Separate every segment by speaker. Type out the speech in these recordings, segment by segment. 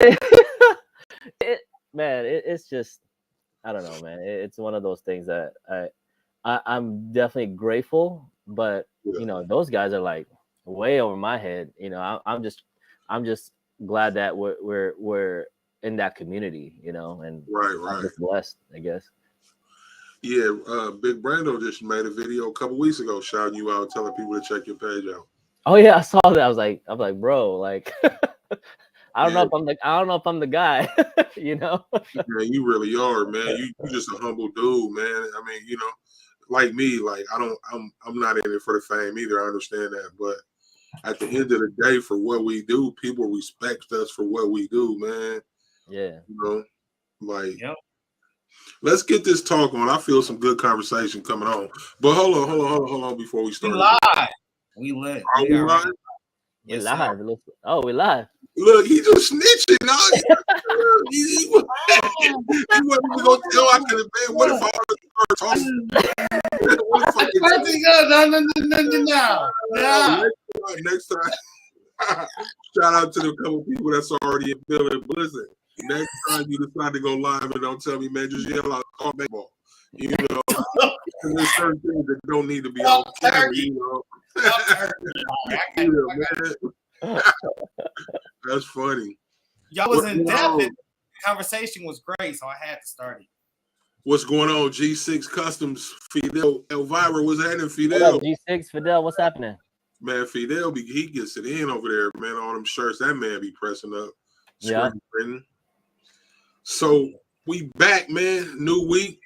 Speaker 1: it man, it's just I don't know, man. It's one of those things that I'm definitely grateful, but
Speaker 2: Yeah.
Speaker 1: you know, those guys are like way over my head. You know, I'm just glad that we're in that community, you know, and I'm
Speaker 2: Right.
Speaker 1: just blessed, I guess.
Speaker 2: Yeah, Big Brando just made a video a couple weeks ago shouting you out, telling people to check your page out.
Speaker 1: Oh yeah, I saw that. I was like, bro, like I don't know
Speaker 2: Yeah,
Speaker 1: if I'm the guy, you know.
Speaker 2: man, you really are, man. You just a humble dude, man. I mean, like me, like I'm not in it for the fame either. I understand that, but at the end of the day, for what we do, people respect us for what we do, man.
Speaker 1: Yeah.
Speaker 2: You know, like
Speaker 3: Yep.
Speaker 2: let's get this talk on. I feel some good conversation coming on. But hold on before we
Speaker 3: We
Speaker 2: start.
Speaker 3: live. We lit.
Speaker 2: Are we live?
Speaker 1: We
Speaker 3: Yes,
Speaker 1: live.
Speaker 3: sir.
Speaker 1: Oh, we live.
Speaker 2: Look, he just snitching. He wasn't even gonna tell I could have been. What if I start talking?
Speaker 3: No.
Speaker 2: Next time, shout out to the couple people that's already in building. But listen, next time you decide to go live and don't tell me, man, just yell out, call baseball. You know, there's certain things that don't need to be on camera. You know, man. That's funny.
Speaker 3: Y'all was in depth. The conversation was great, so I had to start it.
Speaker 2: What's going on? G6 Customs, Fidel, Elvira, what's happening, Fidel?
Speaker 1: What up, G6 Fidel? What's happening?
Speaker 2: Man, Fidel, he gets it in over there, man. All them shirts that man be pressing up.
Speaker 1: Yeah.
Speaker 2: So we back, man. New week.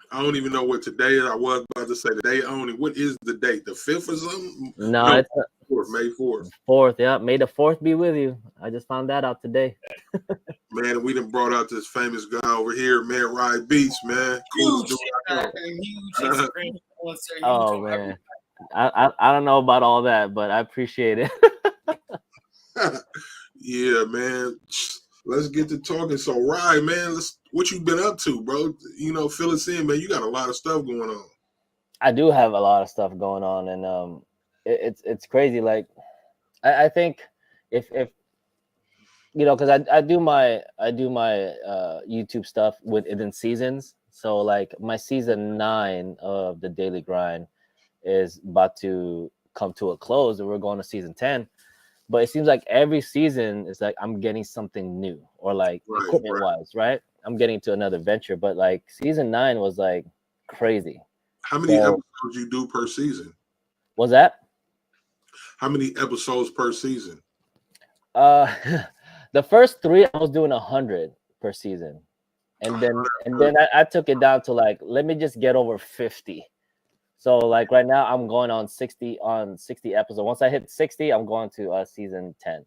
Speaker 2: I don't even know what today is. I was about to say today only. What is the date? The 5th or something?
Speaker 1: No, it's
Speaker 2: 4th, May 4th.
Speaker 1: 4th, yeah. May the 4th be with you. I just found that out today.
Speaker 2: Man, we done brought out this famous guy over here, man, Rhybeats, man. Cool
Speaker 3: Huge Instagram influencer.
Speaker 1: Oh man. I don't know about all that, but I appreciate it.
Speaker 2: Yeah, man. Let's get to talking. So, Rye, man, what you been up to, bro? You know, fill us in, man. You got a lot of stuff going on.
Speaker 1: I do have a lot of stuff going on, and it's crazy. Like, I think if you know, because I do my YouTube stuff within seasons. So like my season 9 of the Daily Grind is about to come to a close, and we're going to season 10. But it seems like every season is like I'm getting something new, or like equipment wise, right? I'm getting to another venture. But like season 9 was like crazy.
Speaker 2: How many episodes you do per season?
Speaker 1: Was that?
Speaker 2: How many episodes per season?
Speaker 1: The first 3 I was doing 100 per season, and then I took it down to like, let me just get over 50. So like right now I'm going on 60 episodes. Once I hit 60, I'm going to season 10.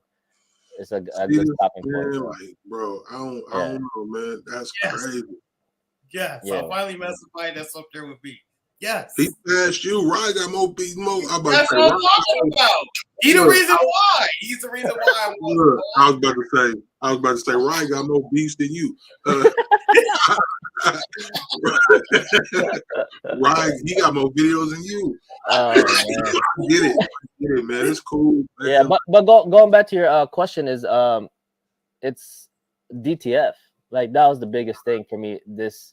Speaker 1: It's a good stopping point.
Speaker 2: Like, bro, I don't know, man. That's crazy.
Speaker 3: Yes, I finally met somebody that's up there with me. Yes.
Speaker 2: He passed you. Rye got more beats.
Speaker 3: That's what I'm talking about. He's the reason why. He's the reason why
Speaker 2: I was about to say, Rye got more beats than you. Rye, he got more videos than you. Get it, man. It's cool. Man.
Speaker 1: Yeah, but going back to your question is it's DTF. Like that was the biggest thing for me this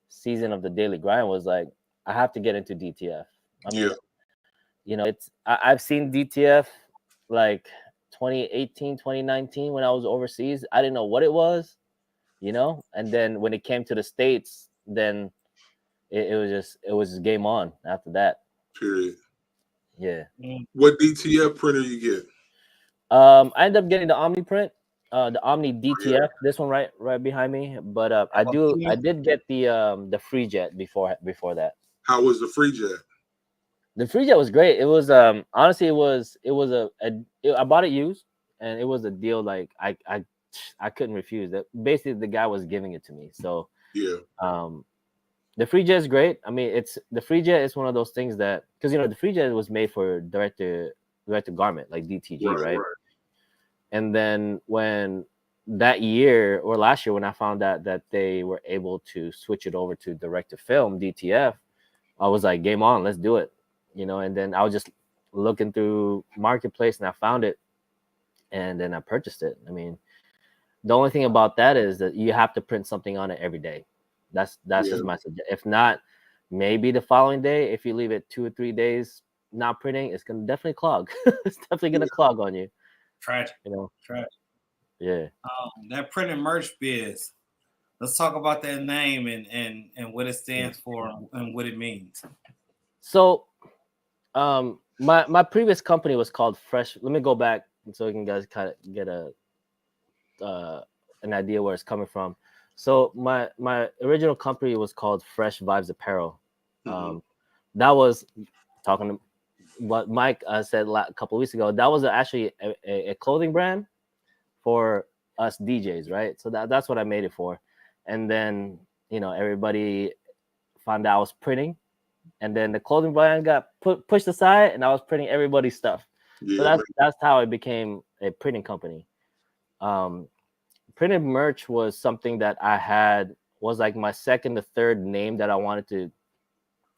Speaker 1: season of the Daily Grind, was like I have to get into DTF. I mean, you know, I've seen DTF like 2018, 2019 when I was overseas. I didn't know what it was, you know, and then when it came to the States, then it was just game on after that.
Speaker 2: Period.
Speaker 1: Yeah.
Speaker 2: What DTF printer you get?
Speaker 1: I ended up getting the Omni print. The Omni DTF, this one right behind me. But I did get the free jet before that.
Speaker 2: How was the free jet?
Speaker 1: The free jet was great. It was honestly I bought it used, and it was a deal like I couldn't refuse. That basically the guy was giving it to me. So
Speaker 2: yeah.
Speaker 1: The free jet is great. I mean, the free jet is one of those things that, because you know the free jet was made for direct to garment, like DTG, right? And then when that year or last year when I found out that they were able to switch it over to direct to film DTF, I was like, game on, let's do it, you know. And then I was just looking through Marketplace and I found it, and then I purchased it. I mean, The only thing about that is that you have to print something on it every day. That's just my suggestion. If not, maybe the following day, if you leave it 2 or 3 days not printing, it's gonna definitely clog. It's definitely gonna clog on you.
Speaker 3: Tragic.
Speaker 1: You know.
Speaker 3: Tragic.
Speaker 1: Yeah.
Speaker 3: That printed merch biz. Let's talk about that name and what it stands for and what it means.
Speaker 1: So, my previous company was called Fresh. Let me go back so you can guys kind of get an idea where it's coming from. So my original company was called Fresh Vibes Apparel. That was talking to what Mike said a couple of weeks ago. That was actually a clothing brand for us DJs, right? So that's what I made it for. And then, you know, everybody found out I was printing, and then the clothing brand got pushed aside, and I was printing everybody's stuff. So that's how it became a printing company. Printed merch was something that I had, was like my second or third name that I wanted to,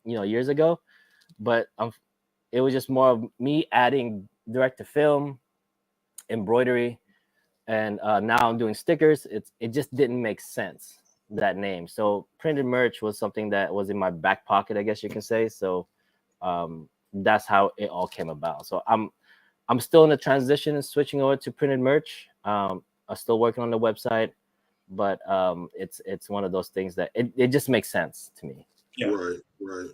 Speaker 1: you know, years ago. But it was just more of me adding direct to film, embroidery, and now I'm doing stickers. It just didn't make sense, that name. So printed merch was something that was in my back pocket, I guess you can say. So that's how it all came about. So I'm still in the transition and switching over to printed merch. I'm still working on the website, but it's one of those things that it just makes sense to me.
Speaker 3: Yeah.
Speaker 2: Right.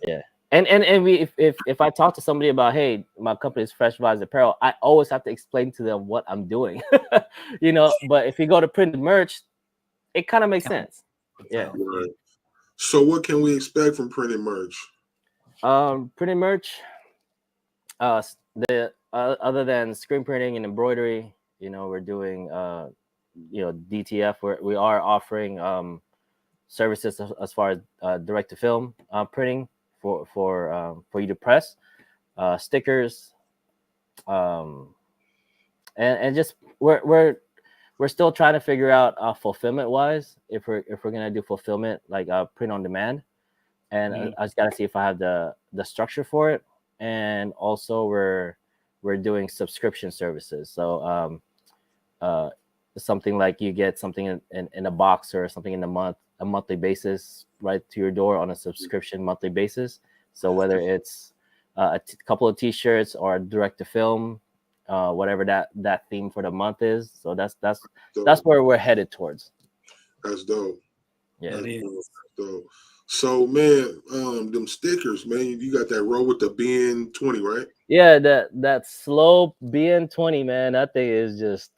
Speaker 1: Yeah. And if I talk to somebody about, hey, my company is Fresh Vibes Apparel, I always have to explain to them what I'm doing. You know, but if you go to printed merch, it kind of makes sense. Yeah.
Speaker 2: Right. So what can we expect from printed merch?
Speaker 1: Printed merch, other than screen printing and embroidery, you know, we're doing you know, DTF, where we are offering services as far as direct to film printing for you to press, stickers, and just we're still trying to figure out fulfillment wise if we're gonna do fulfillment like print on demand, and I just gotta see if I have the structure for it, and also we're doing subscription services. So something like you get something in a box or something in a monthly basis right to your door on a subscription monthly basis. So whether it's a couple of t-shirts or direct to film, whatever that theme for the month is. So that's where we're headed towards.
Speaker 2: That's dope.
Speaker 1: Yeah,
Speaker 2: that's dope. So man, them stickers, man, you got that roll with the BN20, right?
Speaker 1: Yeah, that slow BN20, man, that thing is just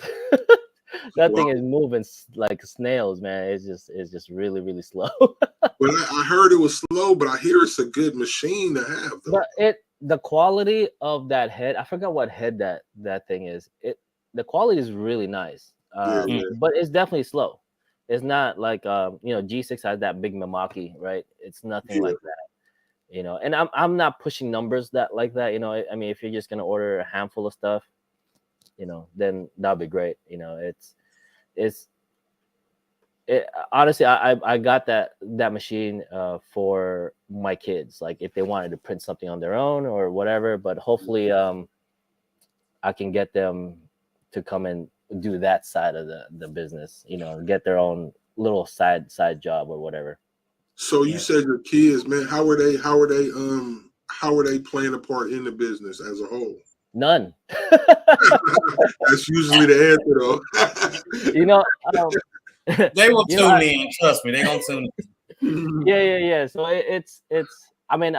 Speaker 1: that thing is moving like snails, man. It's just really, really slow.
Speaker 2: But I heard it was slow, but I hear it's a good machine to have, though.
Speaker 1: But the quality of that head, I forgot what head that thing is. The quality is really nice. But it's definitely slow. It's not like you know, G6 has that big Mamaki, right? It's nothing like that. You know, and I'm not pushing numbers like that. You know, I mean, if you're just gonna order a handful of stuff, you know, then that'd be great. You know, honestly, I got that machine for my kids, like if they wanted to print something on their own or whatever. But hopefully, I can get them to come and do that side of the business. You know, get their own little side job or whatever.
Speaker 2: So you said your kids, man, how are they playing a part in the business as a whole?
Speaker 1: None.
Speaker 2: That's usually the answer, though.
Speaker 1: You know,
Speaker 3: they will tune in. Trust me, they're gonna tune in.
Speaker 1: Yeah. So it's. I mean,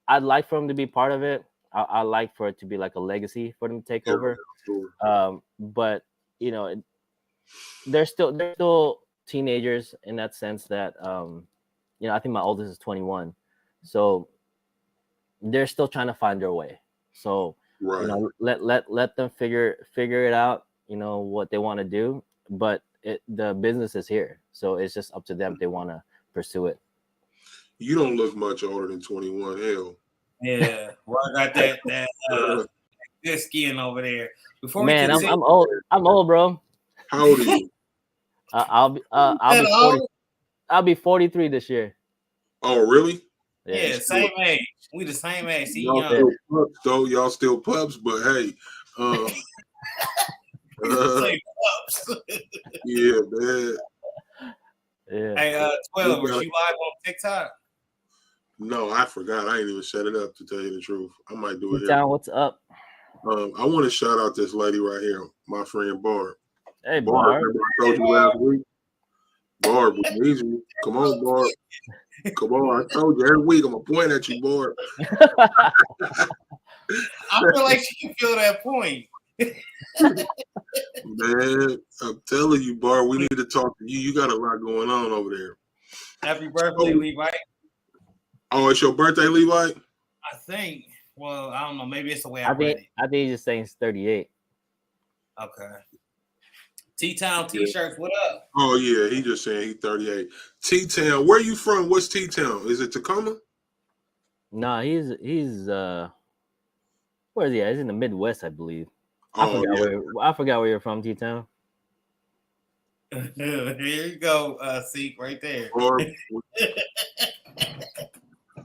Speaker 1: I'd like for them to be part of it. I like for it to be like a legacy for them to take over. Sure. But you know, they're still teenagers in that sense that you know, I think my oldest is 21, so they're still trying to find their way. So you know, let them figure it out. You know what they want to do, but the business is here, so it's just up to them if they want to pursue it.
Speaker 2: You don't look much older than 21. Hell.
Speaker 3: Yeah, well, I got that good skin over there. Before
Speaker 1: man, I'm old. I'm old, bro.
Speaker 2: How old are you?
Speaker 1: I'll be 43 this year.
Speaker 2: Oh, really?
Speaker 3: Yeah, same age. We the same age. See,
Speaker 2: y'all still pups, but hey,
Speaker 3: Say ups.
Speaker 2: Yeah, man.
Speaker 1: Yeah.
Speaker 3: Hey, 12, was you live on TikTok?
Speaker 2: No, I forgot. I ain't even set it up, to tell you the truth. I might do it here.
Speaker 1: T-Town, what's up?
Speaker 2: I want to shout out this lady right here, my friend Barb.
Speaker 1: Hey,
Speaker 2: Barb,
Speaker 1: Barb.
Speaker 2: remember I told you last week? Barb, we need you. Come on, Barb. Come on. I told you every week I'm going to point at you, Barb.
Speaker 3: I feel like she can feel that point.
Speaker 2: Man, I'm telling you, Barb, we need to talk to you. You got a lot going on over there.
Speaker 3: Happy birthday, Levi.
Speaker 2: Oh, it's your birthday, Levi?
Speaker 3: I think. Well, I don't know. Maybe it's the way I read it.
Speaker 1: I think he's just saying it's 38.
Speaker 3: Okay. T-Town T-shirts, what up?
Speaker 2: Oh, yeah. He just saying he's 38. T-Town, where you from? What's T-Town? Is it Tacoma?
Speaker 1: No, he's where is he at? He's in the Midwest, I believe.
Speaker 2: Oh,
Speaker 1: I forgot where you're from, T-Town.
Speaker 3: Here you go, Seak, right there.
Speaker 2: Or,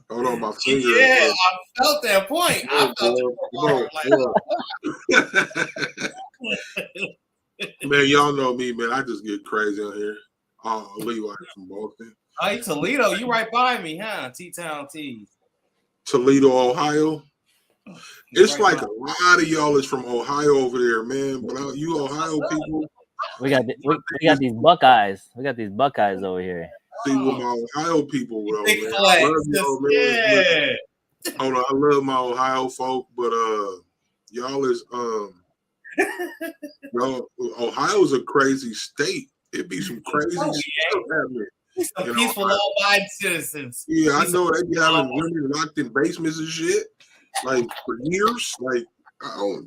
Speaker 2: hold on, my finger.
Speaker 3: Yeah, I felt that point. I felt
Speaker 2: it. Man, y'all know me, man. I just get crazy on here. Oh, Levi from Boston.
Speaker 3: Hey, Toledo, you right by me, huh? T-Town T.
Speaker 2: Toledo, Ohio. It's right like a lot of y'all is from Ohio over there, man. But you Ohio people.
Speaker 1: We got these Buckeyes. We got these Buckeyes over here.
Speaker 2: See with my Ohio people, bro.
Speaker 3: Big
Speaker 2: Man.
Speaker 3: flex.
Speaker 2: I love y'all, man.
Speaker 3: Yeah.
Speaker 2: Hold on, I love my Ohio folk, but y'all is y'all, Ohio's a crazy state. It be some crazy stuff happening.
Speaker 3: Some peaceful, law-abiding citizens.
Speaker 2: Yeah, I know they be having women locked in basements and shit, like for years. Like,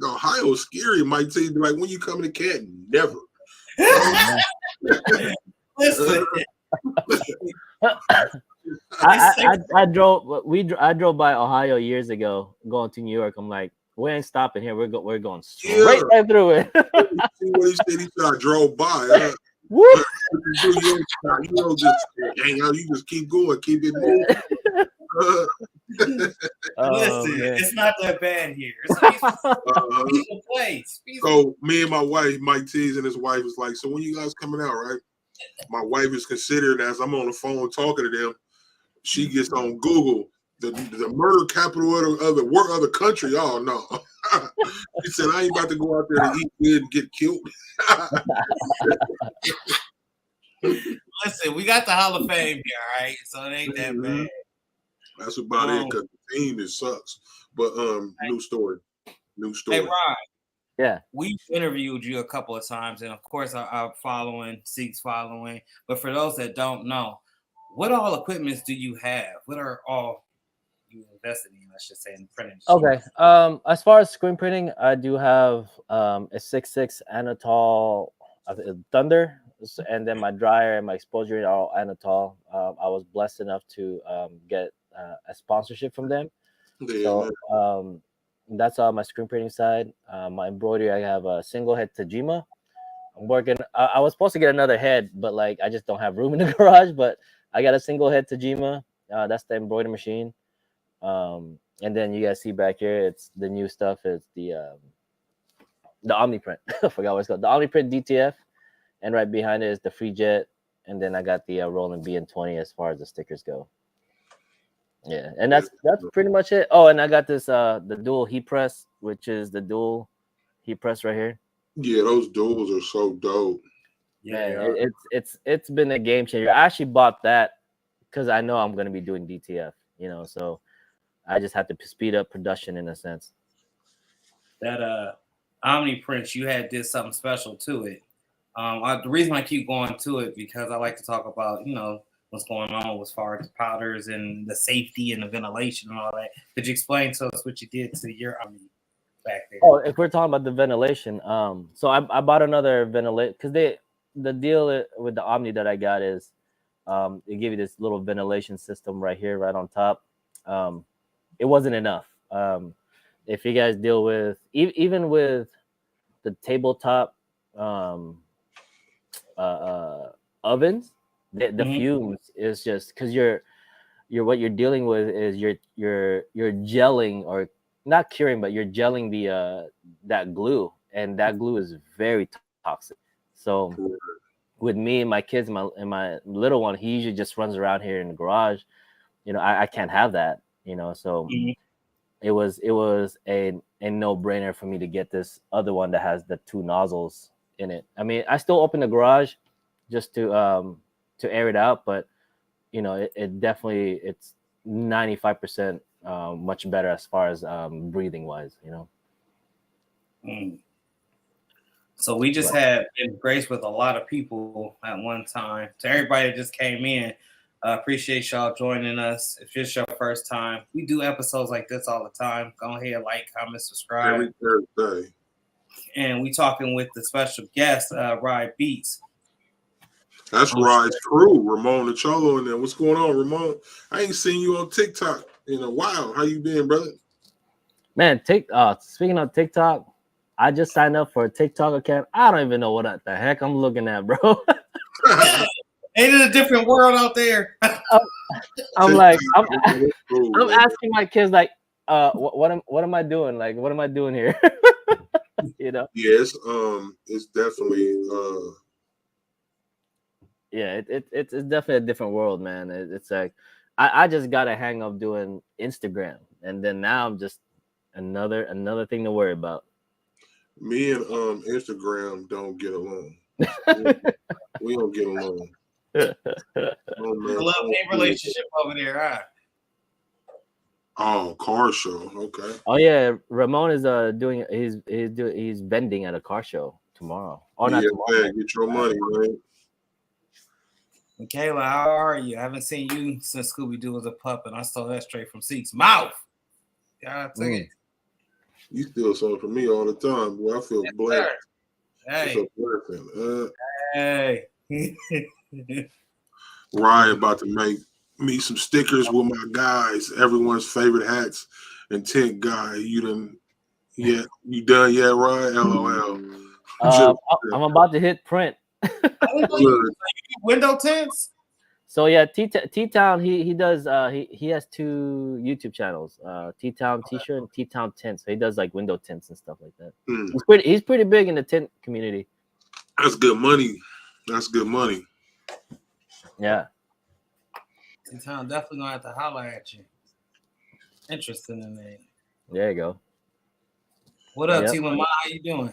Speaker 2: Ohio's scary. Might tell you, like, when you come to Canton, never.
Speaker 3: Listen.
Speaker 1: I drove by Ohio years ago, going to New York. I'm like, we ain't stopping here. We're going straight right through it.
Speaker 2: See what he said? He said I drove by.
Speaker 1: Woo!
Speaker 2: You don't just hang out. You just keep going, keep it moving.
Speaker 3: Listen, it's not that bad here. It's a peaceful place.
Speaker 2: So me and my wife, miketees, and his wife was like, so when you guys coming out, right? My wife is considered, as I'm on the phone talking to them, she gets on Google the murder capital of the country. Oh no. He said, I ain't about to go out there to eat good and get killed.
Speaker 3: Listen, we got the Hall of Fame here, all right? So it ain't that bad.
Speaker 2: That's about it, because the team, it sucks. But new story.
Speaker 3: Hey, Ron.
Speaker 1: Yeah.
Speaker 3: We've interviewed you a couple of times, and of course I'm following, Seek's following. But for those that don't know, what all equipments do you have? What are all you invested in, I should say, in printing?
Speaker 1: Okay. As far as screen printing, I do have a 6.6 Anatol Thunder, and then my dryer and my exposure are all Anatol. I was blessed enough to get a sponsorship from them.
Speaker 2: Yeah,
Speaker 1: so that's on my screen printing side. My embroidery, I have a single head Tajima. I'm working. I was supposed to get another head, but like I just don't have room in the garage. But I got a single head Tajima. That's the embroidery machine. And then you guys see back here, it's the new stuff. It's the OmniPrint. I forgot what it's called. The OmniPrint DTF, and right behind it is the Free Jet. And then I got the Roland BN20 as far as the stickers go. Yeah, and that's pretty much it. Oh, and I got this the dual heat press, which is the dual heat press right here.
Speaker 2: Yeah, those duals are so dope.
Speaker 1: Yeah, it's been a game changer. I actually bought that because I know I'm gonna be doing DTF, so I just have to speed up production in a sense.
Speaker 3: That OmniPrint, you did something special to it. The reason I keep going to it because I like to talk about what's going on as far as the powders and the safety and the ventilation and all that. Could you explain to us what you did to your Omni back there?
Speaker 1: Oh, if we're talking about the ventilation, so I bought another ventilator because the deal with the Omni that I got is they give you this little ventilation system right here, right on top. It wasn't enough. If you guys deal with even with the tabletop ovens, the fumes is just because you're what you're dealing with is you're gelling, or not curing, but you're gelling the that glue, and that glue is very toxic. So with me and my kids, and my little one, he usually just runs around here in the garage. I can't have that. So it was a no-brainer for me to get this other one that has the 2 nozzles in it. I mean, I still open the garage just to air it out, but it definitely, it's 95% much better as far as breathing wise.
Speaker 3: So we just had been graced with a lot of people at one time. To everybody that just came in, appreciate y'all joining us. If it's your first time, we do episodes like this all the time. Go ahead, like, comment, subscribe.
Speaker 2: Every Thursday.
Speaker 3: And we talking with the special guest, Rhybeats.
Speaker 2: That's Rye's crew, Ramon the Cholo in there. What's going on, Ramon? I ain't seen you on TikTok in a while. How you been, brother?
Speaker 1: Man, speaking of TikTok, I just signed up for a TikTok account. I don't even know what the heck I'm looking at, bro.
Speaker 3: Ain't it a different world out there?
Speaker 1: I'm like, I'm asking my kids, like, what am I doing? Like, what am I doing here?
Speaker 2: Yes, it's definitely
Speaker 1: yeah, it's definitely a different world, man. It's like I just got a hang of doing Instagram, and then now I'm just another thing to worry about.
Speaker 2: Me and Instagram don't get along. We don't get along.
Speaker 3: Love-hate relationship over there, huh?
Speaker 2: Oh, car show. Okay.
Speaker 1: Oh yeah, Ramon is doing he's vending at a car show tomorrow. Oh, not tomorrow.
Speaker 2: Man, get your money, man.
Speaker 3: Michaela, how are you? I haven't seen you since Scooby-Doo was a pup, and I stole that straight from Seak's mouth. God dang it.
Speaker 2: You steal something from me all the time, boy. I feel blessed.
Speaker 3: Hey.
Speaker 2: Hey. Ryan about to make me some stickers with my guys, everyone's favorite hats and tent guy. You done yet? Ryan? LOL.
Speaker 1: I'm about to hit print.
Speaker 3: Window tints.
Speaker 1: So yeah, T-Town, he does he has 2 YouTube channels, T-Town T-shirt and T-Town tints. So he does like window tints and stuff like that. He's pretty big in the tint community.
Speaker 2: That's good money. That's good money.
Speaker 1: Yeah.
Speaker 3: T-Town definitely gonna have to holler at you. Interesting in that.
Speaker 1: There you go.
Speaker 3: What up, T Lamar? How you doing?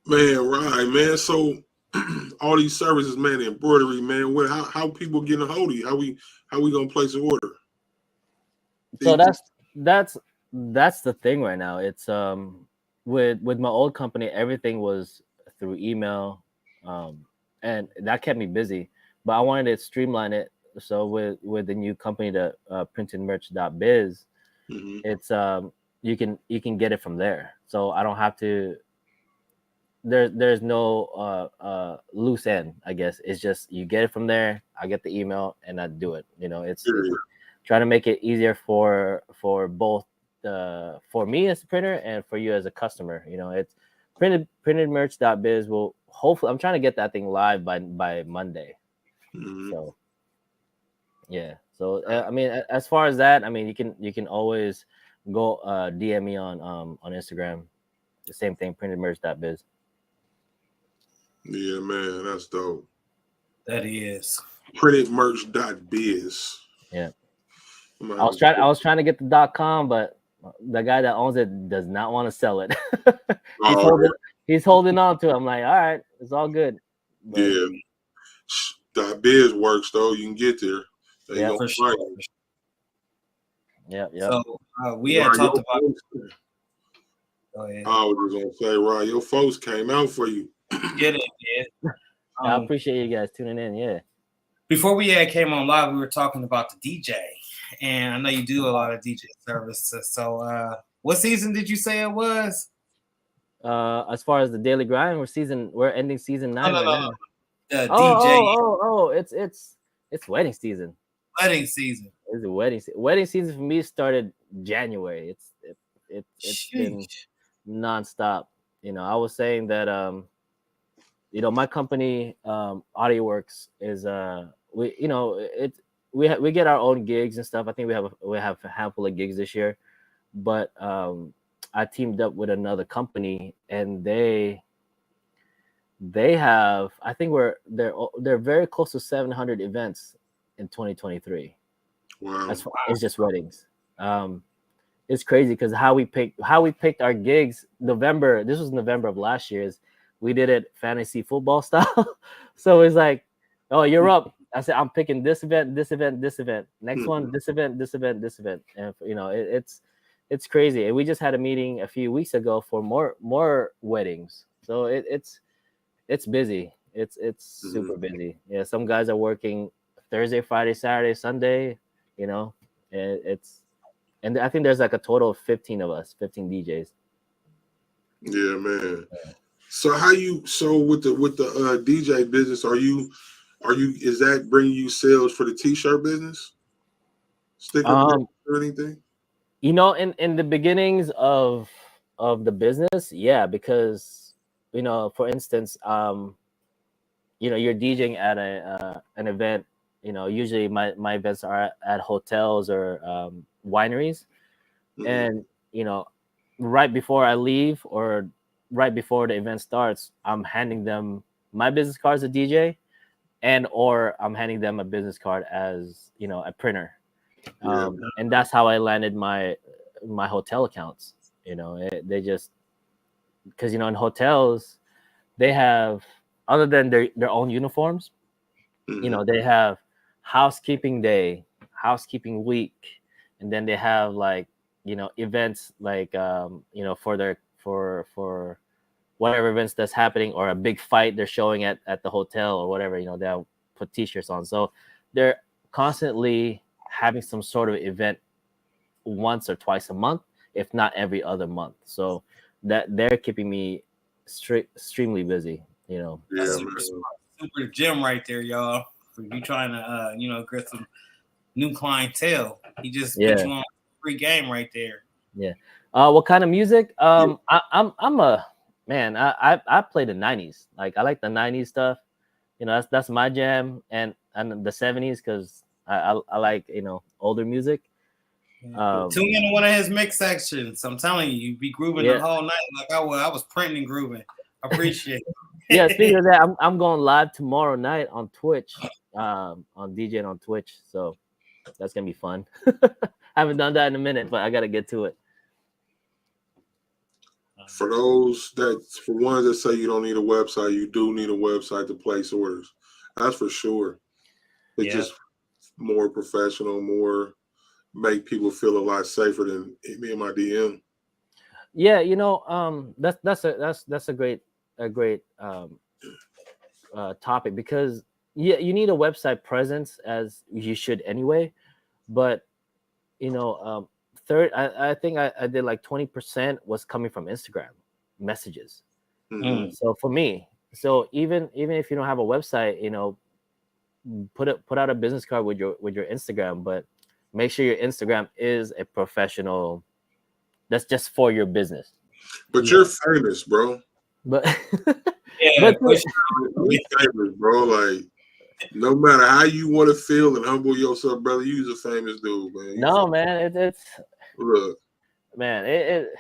Speaker 2: Man, right, man. So all these services, man, the embroidery, man. How people getting a hold of you? How we gonna place an order?
Speaker 1: So that's the thing right now. It's with my old company, everything was through email, and that kept me busy. But I wanted to streamline it. So with the new company, the printedmerch.biz, it's you can get it from there. So I don't have to. There's no loose end, I guess. It's just you get it from there. I get the email and I do it. It's trying to make it easier for both for me as a printer and for you as a customer. It's printedmerch.biz. Will hopefully, I'm trying to get that thing live by Monday. So yeah. So I mean, as far as that, I mean, you can always go DM me on Instagram. The same thing, printedmerch.biz.
Speaker 2: Yeah, man, that's dope.
Speaker 3: That is
Speaker 2: printedmerch.biz.
Speaker 1: Yeah. I was trying to get the .com, but the guy that owns it does not want to sell it. He's holding on to it. I'm like, all right, it's all good.
Speaker 2: But, yeah. .biz works though. You can get there.
Speaker 3: Yeah, for sure.
Speaker 1: Yeah.
Speaker 3: So we had talked about.
Speaker 2: Go ahead. I was just gonna say, Ryan, your folks came out for you.
Speaker 3: Get it, man.
Speaker 1: I appreciate you guys tuning in. Yeah.
Speaker 3: Before we came on live, we were talking about the DJ, and I know you do a lot of DJ services. So, what season did you say it was?
Speaker 1: As far as the daily grind, we're ending season 9 right now.
Speaker 3: DJ.
Speaker 1: It's wedding season.
Speaker 3: Wedding season.
Speaker 1: It's a wedding season. Wedding season for me started January. It's been nonstop. I was saying that my company AudioWorks is we get our own gigs and stuff. I think we have a handful of gigs this year, but I teamed up with another company, and they have, I think they're very close to 700 events in 2023.
Speaker 2: Wow.
Speaker 1: It's just weddings. It's crazy because how we picked our gigs. This was November of last year's. We did it fantasy football style. So it's like, oh, you're up. I said, I'm picking this event, this event, this event. Next one, this event, this event, this event. And it's crazy. And we just had a meeting a few weeks ago for more weddings. So it's busy. It's super busy. Yeah, some guys are working Thursday, Friday, Saturday, Sunday. And I think there's like a total of 15 of us, 15 DJs.
Speaker 2: Yeah, man. So with the DJ business, is that bringing you sales for the t-shirt business? Sticker or anything?
Speaker 1: In the beginnings of the business, yeah, because for instance, you're DJing at an event. Usually my events are at hotels or wineries, and right before I leave or right before the event starts, I'm handing them my business card as a DJ, or I'm handing them a business card as a printer. And that's how I landed my hotel accounts. They just, because in hotels they have, other than their own uniforms, they have housekeeping day, housekeeping week, and then they have like events like for whatever events that's happening, or a big fight they're showing at the hotel or whatever. They'll put t-shirts on, so they're constantly having some sort of event once or twice a month, if not every other month. So that they're keeping me extremely busy.
Speaker 3: That's super gym right there, y'all. For you trying to get some new clientele, he just put you on free game right there.
Speaker 1: Yeah. What kind of music? I'm a man. I play the 90s. Like I like the 90s stuff. That's my jam, and the 70s because I like older music.
Speaker 3: Tune into one of his mix sections. I'm telling you, you be grooving the whole night like I was. I was printing and grooving. I appreciate it.
Speaker 1: Yeah, speaking of that, I'm going live tomorrow night on Twitch, on DJing on Twitch. So that's gonna be fun. I haven't done that in a minute, but I gotta get to it.
Speaker 2: For ones that say you don't need a website, you do need a website to place orders. That's for sure. It's just more professional, more make people feel a lot safer than me and my DM.
Speaker 1: Yeah, that's a great topic, because you need a website presence, as you should anyway. But third, I think I did like 20% was coming from Instagram messages. So for me, even if you don't have a website, put out a business card with your Instagram, but make sure your Instagram is a professional. That's just for your business.
Speaker 2: But you're famous, bro.
Speaker 1: But
Speaker 2: you're famous, bro. Like, no matter how you want to feel and humble yourself, brother, you's a famous dude, man.
Speaker 1: Man, it's
Speaker 2: look,
Speaker 1: man, it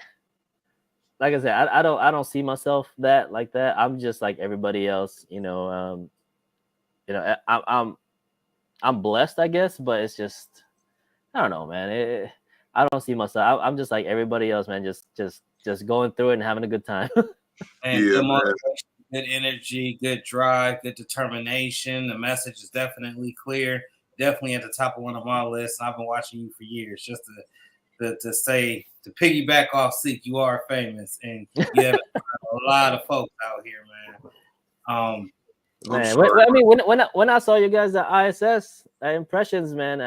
Speaker 1: like I said, I don't see myself like that. I'm just like everybody else, I'm blessed, I guess, but it's just, I don't know, man. I don't see myself. I'm just like everybody else, man. Just going through it and having a good time.
Speaker 3: And good motivation, good energy, good drive, good determination. The message is definitely clear. Definitely at the top of one of my lists. I've been watching you for years. Just to say, to piggyback off Seak, you are famous, and you have a lot of folks out here, man.
Speaker 1: Man, I mean, when I saw you guys at ISS Impressions, man,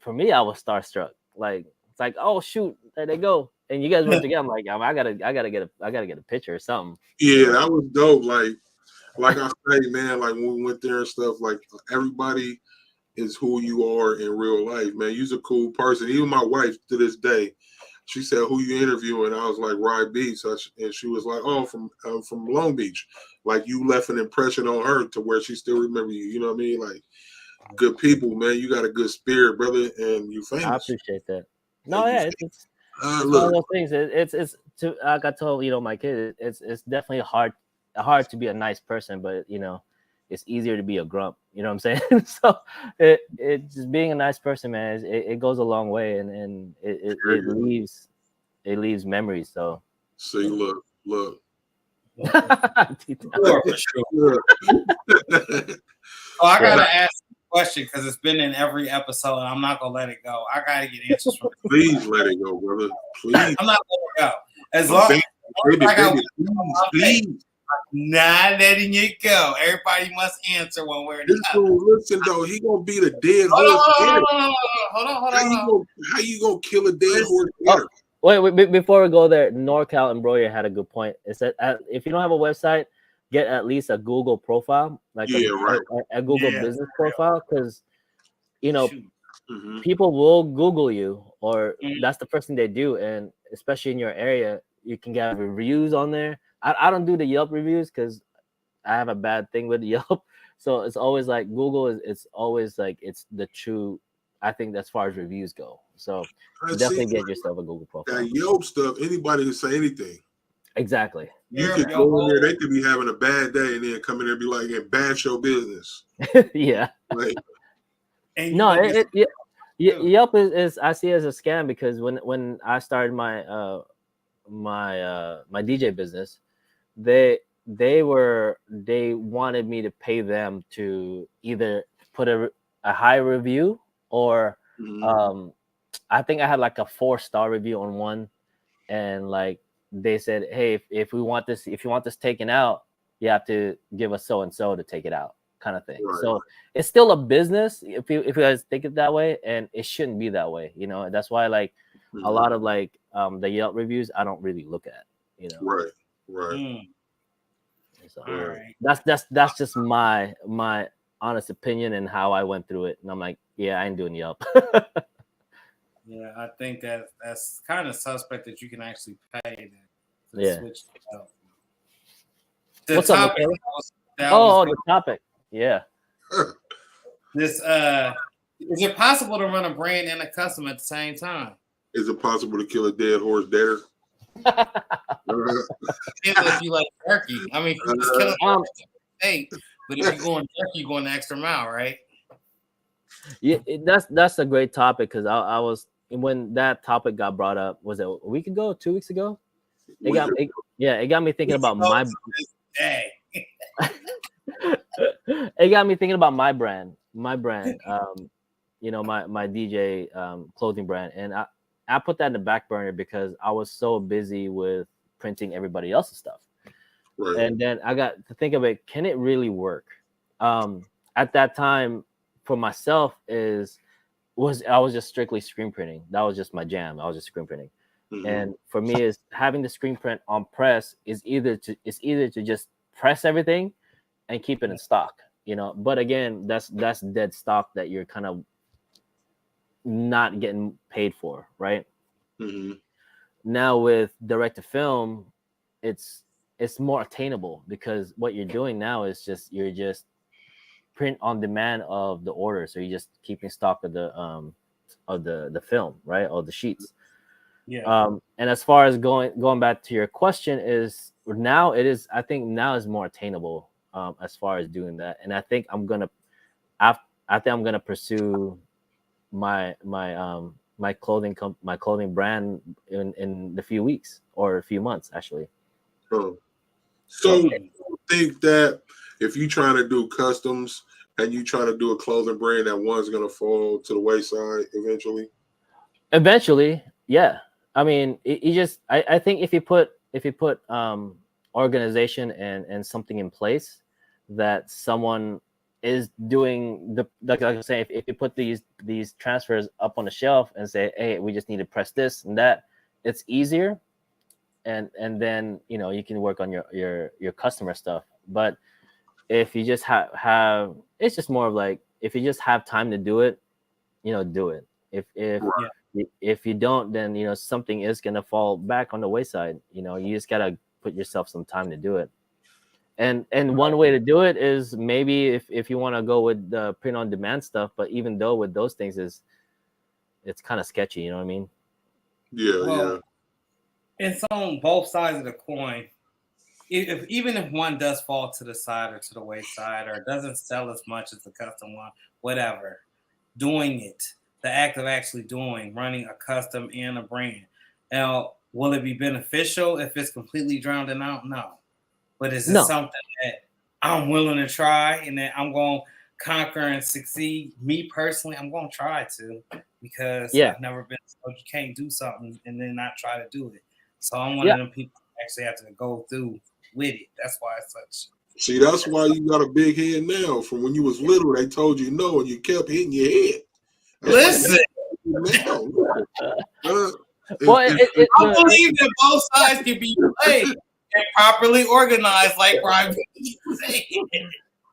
Speaker 1: for me, I was starstruck. Like, it's like, oh shoot, there they go, and you guys went together. I'm like, I gotta get a picture or something.
Speaker 2: Yeah, that was dope. Like I say, man, like when we went there and stuff, like everybody is who you are in real life, man. You're a cool person. Even my wife to this day, she said, "Who you interviewing?" I was like, Rhybeats, and she was like, "Oh, from Long Beach." Like, you left an impression on her to where she still remember you. You know what I mean? Like, good people, man. You got a good spirit, brother, and you famous.
Speaker 1: I appreciate that. No, yeah, It's one of
Speaker 2: Look,
Speaker 1: those things. It's to, like I told my kid, it's definitely hard to be a nice person, but it's easier to be a grump. You know what I'm saying? So it just being a nice person, man, it goes a long way, and it leaves memories. So
Speaker 2: see, look.
Speaker 3: Sure, for sure.
Speaker 2: Look.
Speaker 3: So I gotta ask a question because it's been in every episode, and I'm not gonna let it go. I gotta get answers from.
Speaker 2: Please let it go, brother. Please.
Speaker 3: I'm not letting it go. As long as I got
Speaker 2: please.
Speaker 3: not letting it go. Everybody must answer one way or the other.
Speaker 2: Listen, though, he gonna be the dead horse.
Speaker 3: Hold on.
Speaker 2: How you gonna kill a dead horse?
Speaker 1: Wait, before we go there, NorCal and Broyer had a good point. It said if you don't have a website, get at least a Google profile, like a Google business profile, because people will Google you, or that's the first thing they do, and especially in your area, you can get reviews on there. I don't do the Yelp reviews because I have a bad thing with Yelp, so it's always like Google it's always like it's the true. I think as far as reviews go, so definitely get yourself a Google profile.
Speaker 2: That Yelp stuff, anybody can say anything.
Speaker 1: Exactly.
Speaker 2: You could go in there, they could be having a bad day, and then come in there and be like, "Yeah, bad show business."
Speaker 1: Yeah.
Speaker 2: Like,
Speaker 1: no, Yelp is I see it as a scam, because when I started my my DJ business, they wanted me to pay them to either put a high review, or I think I had like a 4-star review on one, and like they said, hey, if you want this taken out, you have to give us so and so to take it out, kind of thing. Right. So it's still a business if you guys think it that way, and it shouldn't be that way. That's why like a lot of like the Yelp reviews I don't really look at.
Speaker 2: Right.
Speaker 1: So that's just my honest opinion and how I went through it, and I'm like, yeah, I ain't doing Yelp.
Speaker 3: Yeah, I think that's kind of suspect that you can actually pay
Speaker 1: to
Speaker 3: switch to Yelp.
Speaker 1: What's up, the topic. Yeah.
Speaker 3: This is it possible to run a brand and a customer at the same time?
Speaker 2: Is it possible to kill a dead horse deader?
Speaker 3: If you like turkey, I mean, you just kill a steak, but if you're going turkey, you're going the extra mile, right?
Speaker 1: Yeah, that's a great topic, because I was, when that topic got brought up, was it a week ago, 2 weeks ago? It got me thinking about my
Speaker 3: day.
Speaker 1: It got me thinking about my brand, my DJ clothing brand, and I put that in the back burner because I was so busy with printing everybody else's stuff. Right. And then I got to think of it, can it really work? At that time for myself I was just strictly screen printing. That was just my jam. I was just screen printing. Mm-hmm. And for me, is having the screen print on press is either to just press everything and keep it in stock, but again, that's dead stock that you're kind of not getting paid for, right? Mm-hmm. Now with direct to film, it's more attainable, because what you're doing now is you're just print on demand of the order, so you're just keeping stock of the film, right, or the sheets. Yeah. And as far as going back to your question, I think now is more attainable as far as doing that, and I think I'm gonna pursue my clothing brand in a few weeks or a few months, actually.
Speaker 2: So you think that if you try to do customs and you try to do a clothing brand, that one's gonna fall to the wayside eventually?
Speaker 1: Eventually, yeah. I mean, I think if you put organization and something in place, that someone is doing like I was saying, if you put these transfers up on the shelf and say, hey, we just need to press this and that, it's easier, and then you can work on your customer stuff. But if you just have it's just more of like, if you just have time to do it, do it. If you don't, then something is gonna fall back on the wayside. You just gotta put yourself some time to do it. And one way to do it is maybe if you want to go with the print on demand stuff, but even though with those things it's kind of sketchy, you know what I mean?
Speaker 2: Yeah.
Speaker 3: It's on both sides of the coin. Even if one does fall to the side or to the wayside or doesn't sell as much as the custom one, whatever, doing it, the act of actually running a custom and a brand. Now, will it be beneficial if it's completely drowned out? No. But is it something that I'm willing to try and that I'm going to conquer and succeed? Me personally, I'm going to try to, because I've never been told you can't do something and then not try to do it. So I'm one of them people who actually have to go through with it. That's why it's such.
Speaker 2: See, that's why you got a big head now. From when you was little, they told you no, and you kept hitting your head.
Speaker 3: Listen.
Speaker 1: Well,
Speaker 3: I believe that both sides can be played and properly organized, like Rhybeats said.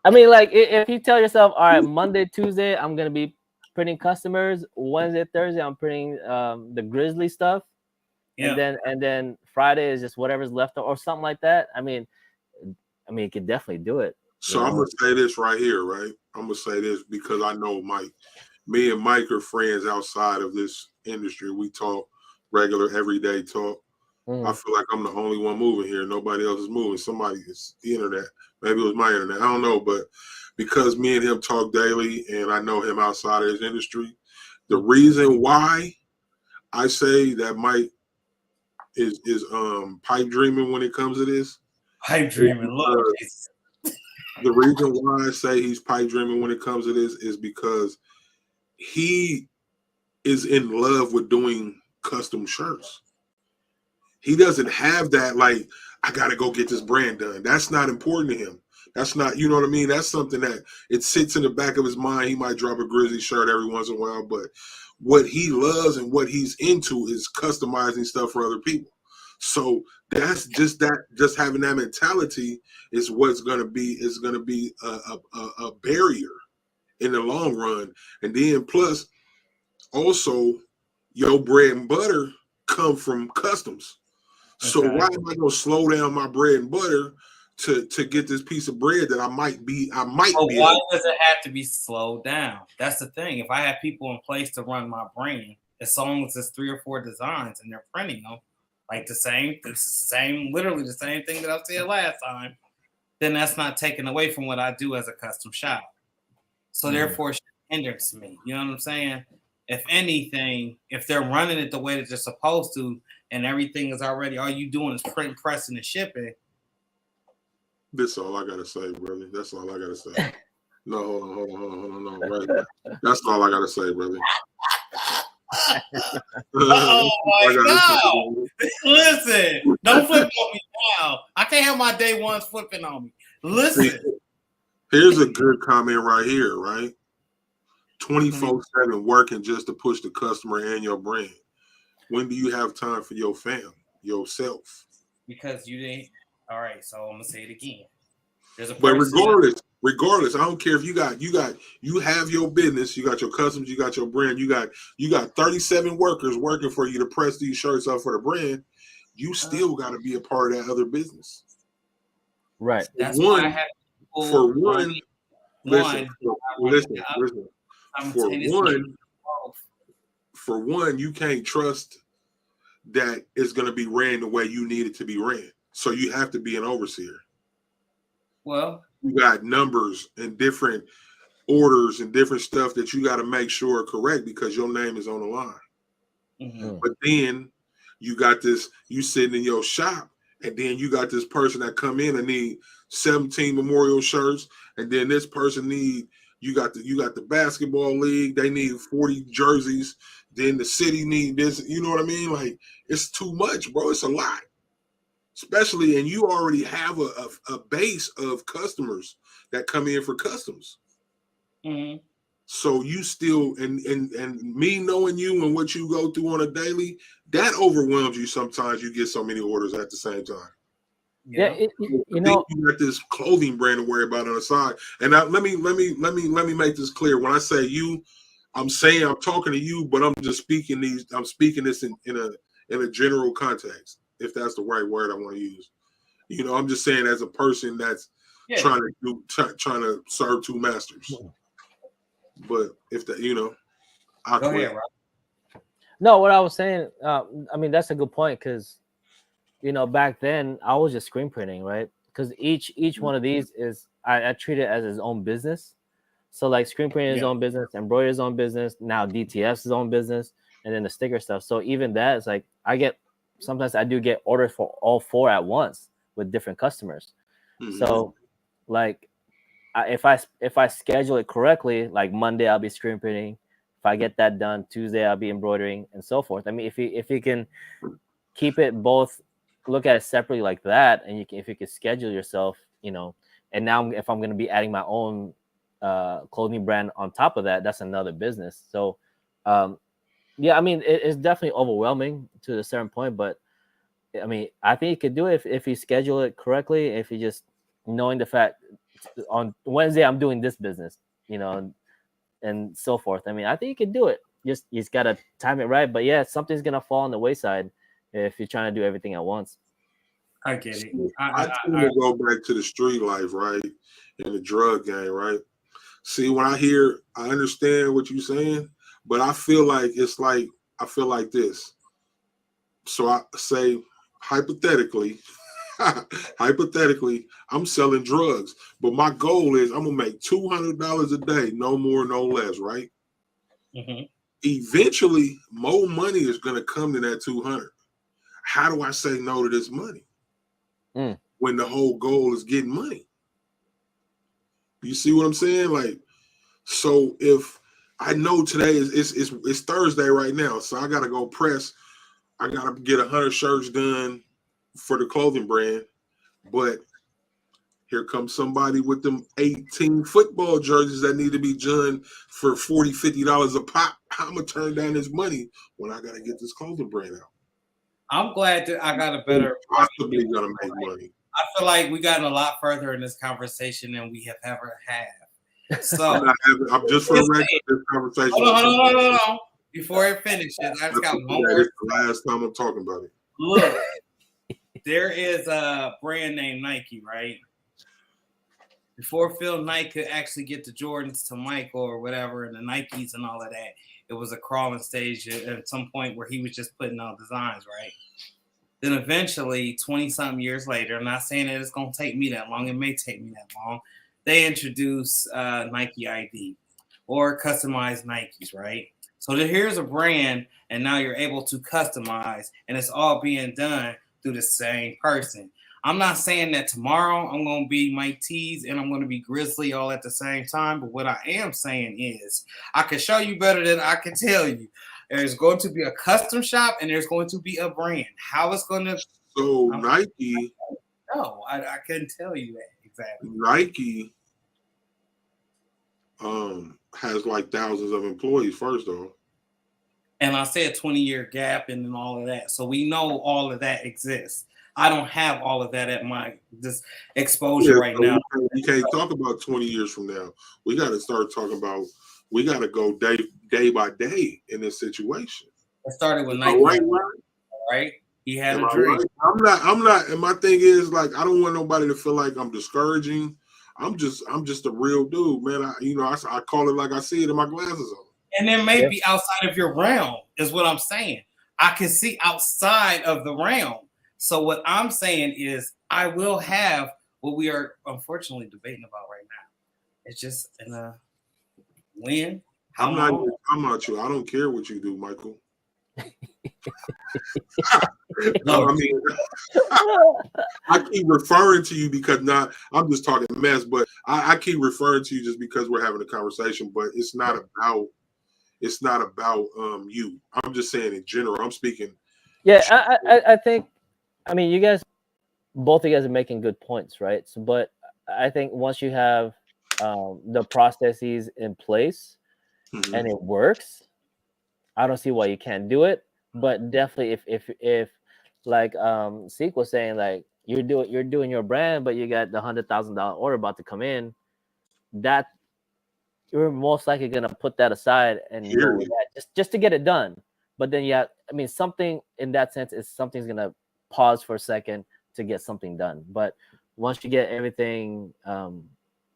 Speaker 1: I mean, like if you tell yourself, all right, Monday, Tuesday, I'm gonna be printing customers. Wednesday, Thursday, I'm printing the Grizzly stuff, and then Friday is just whatever's left or something like that. I mean, you could definitely do it.
Speaker 2: So I'm gonna say this right here, right? I'm gonna say this because I know Mike. Me and Mike are friends outside of this industry. We talk regular, everyday talk. I feel like I'm the only one moving here. Nobody else is moving. Somebody is the internet. Maybe it was my internet. I don't know, but because me and him talk daily, and I know him outside of his industry, the reason why I say that Mike is pipe dreaming when it comes to this.
Speaker 3: Pipe dreaming, Lord.
Speaker 2: The reason why I say he's pipe dreaming when it comes to this is because he is in love with doing custom shirts. He doesn't have that, like, I got to go get this brand done. That's not important to him. That's not, you know what I mean? That's something that it sits in the back of his mind. He might drop a Grizzly shirt every once in a while, but what he loves and what he's into is customizing stuff for other people. So that's just having that mentality is what's going to be a barrier in the long run. And then plus also your bread and butter come from customs. So why am I going to slow down my bread and butter to get this piece of bread that I might be?
Speaker 3: Why does it have to be slowed down? That's the thing. If I have people in place to run my brand, as long as it's 3 or 4 designs and they're printing them, like literally the same thing that I said last time, then that's not taken away from what I do as a custom shop. So therefore, it hinders me. You know what I'm saying? If anything, if they're running it the way that they're supposed to, and everything is already, all you doing is print, pressing, and shipping.
Speaker 2: That's all I gotta say, brother. That's all I gotta say. No, hold on. No, right. That's all I gotta say, brother.
Speaker 3: Oh my God! Listen, don't flip on me now. I can't have my day ones flipping on me. Listen.
Speaker 2: Here's a good comment right here, right? 24/7 working just to push the customer and your brand. When do you have time for your fam, yourself?
Speaker 3: Because you didn't. All right, so I'm gonna say it again.
Speaker 2: But regardless, I don't care if you have your business, you got your customs, you got your brand, you got 37 workers working for you to press these shirts up for the brand. You still got to be a part of that other business,
Speaker 1: right?
Speaker 3: That's why I have
Speaker 2: For one, you can't trust that it's going to be ran the way you need it to be ran. So you have to be an overseer.
Speaker 3: Well,
Speaker 2: you got numbers and different orders and different stuff that you got to make sure are correct because your name is on the line. But then you got this, you sitting in your shop, and then you got this person that come in and need 17 memorial shirts, and then this person you got the basketball league, they need 40 jerseys, then the city need this, you know what I mean? Like, it's too much, bro. It's a lot. Especially, and you already have a base of customers that come in for customs. So you still, and me knowing you and what you go through on a daily, that overwhelms you sometimes. You get so many orders at the same time.
Speaker 1: Yeah,
Speaker 2: you got this clothing brand to worry about on the side. And let me make this clear. When I say you, I'm talking to you, but I'm speaking this in a general context, if that's the right word I want to use. You know, I'm just saying as a person that's trying to serve two masters. But if that, I
Speaker 3: go
Speaker 2: quit.
Speaker 3: ahead, Rob.
Speaker 1: No, what I was saying, I mean, that's a good point because, back then I was just screen printing, right? Because each one of these is, I treat it as his own business. So like screen printing is his own business, embroidery is his own business, now DTF is his own business, and then the sticker stuff. So even that is like, sometimes I do get orders for all four at once with different customers. So like, if I schedule it correctly, like Monday I'll be screen printing. If I get that done, Tuesday I'll be embroidering and so forth. I mean, if you can keep it both, look at it separately like that, and if you can schedule yourself, and now if I'm going to be adding my own clothing brand on top of that, that's another business. So yeah, I mean, it's definitely overwhelming to a certain point, but I mean, I think you could do it if you schedule it correctly. If you just knowing the fact on Wednesday I'm doing this business, and so forth. I mean, I think you can do it. You just gotta time it right. But yeah, something's gonna fall on the wayside if you're trying to do everything at once.
Speaker 3: I get it.
Speaker 2: I tend to go back to the street life, right, and the drug game, right. See, when I understand what you're saying, but I feel like I feel like this. So I say, hypothetically, I'm selling drugs, but my goal is I'm gonna make $200 a day, no more, no less, right? Eventually, more money is gonna come to that 200. How do I say no to this money when the whole goal is getting money? You see what I'm saying? Like, so if I know today it's Thursday right now, so I gotta go press. I gotta get 100 shirts done for the clothing brand, but here comes somebody with them 18 football jerseys that need to be done for $40, $50 a pop. I'm gonna turn down this money when I gotta get this clothing brand out.
Speaker 3: I'm glad that I got a better.
Speaker 2: Possibly gonna make money.
Speaker 3: I feel like we gotten a lot further in this conversation than we have ever had. So
Speaker 2: I'm just for the record, this conversation.
Speaker 3: Hold on. Before it finishes, I just got one word.
Speaker 2: It's the last time I'm talking about it.
Speaker 3: Look, there is a brand named Nike, right? Before Phil Knight could actually get the Jordans to Mike or whatever, and the Nikes and all of that, it was a crawling stage at some point where he was just putting out designs, right? Then eventually, 20-something years later, I'm not saying that it's going to take me that long. It may take me that long. They introduce Nike ID or customized Nikes, right? So here's a brand, and now you're able to customize, and it's all being done through the same person. I'm not saying that tomorrow I'm going to be miketees and I'm going to be Grizzly all at the same time, but what I am saying is I can show you better than I can tell you. There's going to be a custom shop and there's going to be a brand. How it's going to...
Speaker 2: So Nike...
Speaker 3: No, I couldn't tell you that exactly.
Speaker 2: Nike has like thousands of employees first, though.
Speaker 3: And I said 20-year gap and then all of that. So we know all of that exists. I don't have all of that at my this exposure right now.
Speaker 2: We can't talk about 20 years from now. We got to start talking about, we got to go day by day in this situation.
Speaker 3: It started with Nike, right? He had a dream.
Speaker 2: Right? I'm not, and my thing is, like, I don't want nobody to feel like I'm discouraging. I'm just a real dude, man. I call it like I see it in my glasses on.
Speaker 3: And then maybe outside of your realm is what I'm saying. I can see outside of the realm. So what I'm saying is I will have what we are unfortunately debating about right now. It's just in a win.
Speaker 2: I'm not you. I don't care what you do, Michael. No, I mean, I keep referring to you because I'm just talking mess, but I keep referring to you just because we're having a conversation, but it's not about you. I'm just saying in general. I'm speaking.
Speaker 1: Yeah, I think, I mean, both of you guys are making good points, right? So, but I think once you have the processes in place and it works, I don't see why you can't do it. But definitely, if like Seak was saying, like you're doing your brand, but you got the $100,000 order about to come in, that you're most likely gonna put that aside and go with that just to get it done. But then something in that sense is something's gonna pause for a second to get something done. But once you get everything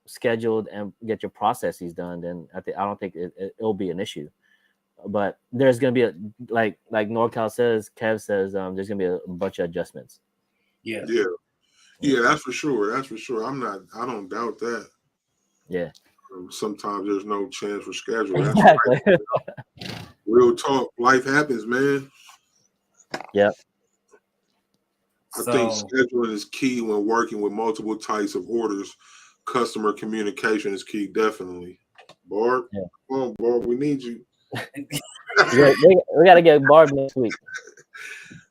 Speaker 1: scheduled and get your processes done, then I don't think it'll be an issue. but there's gonna be like NorCal says, Kev says, there's gonna be a bunch of adjustments.
Speaker 3: Yeah.
Speaker 2: Yeah, that's for sure. That's for sure. I don't doubt that.
Speaker 1: Yeah.
Speaker 2: Sometimes there's no chance for schedule. That's
Speaker 1: Exactly.
Speaker 2: right. Real talk. Life happens, man.
Speaker 1: Yeah.
Speaker 2: I think scheduling is key when working with multiple types of orders. Customer communication is key, definitely. Barb, come on, Barb, we need you.
Speaker 1: we got to get Barb next week.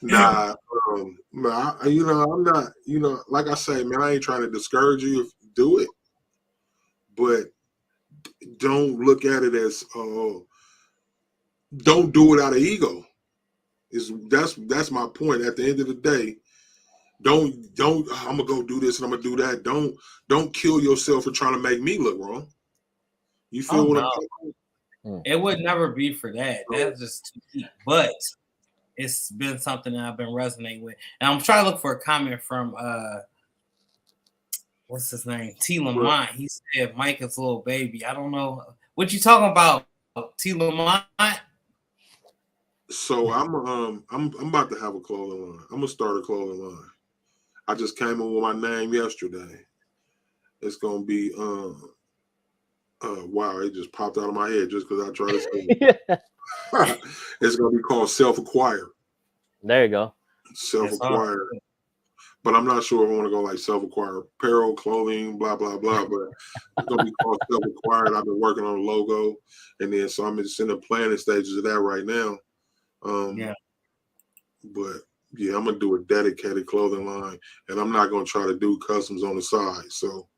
Speaker 2: Nah, I'm not, like I say, man, I ain't trying to discourage you if you do it, but don't look at it as, don't do it out of ego. That's my point. At the end of the day, don't I'm gonna go do this and I'm gonna do that. Don't kill yourself for trying to make me look wrong. You feel what I'm saying?
Speaker 3: It would never be for that. That's just too deep. But it's been something that I've been resonating with. And I'm trying to look for a comment from what's his name? T. Lamont. He said Mike is a little baby. I don't know. What you talking about, T. Lamont?
Speaker 2: So I'm about to have a clothing line. I'm gonna start a clothing line. I just came up with my name yesterday. It's gonna be wow, it just popped out of my head just because I tried to say it. It's gonna be called Self-Acquired.
Speaker 1: There you go.
Speaker 2: Self-Acquired. But I'm not sure if I want to go like Self-Acquired apparel, clothing, blah, blah, blah. But it's gonna be called Self-Acquired. I've been working on a logo, and then so I'm just in the planning stages of that right now. But yeah, I'm gonna do a dedicated clothing line, and I'm not gonna try to do customs on the side. So,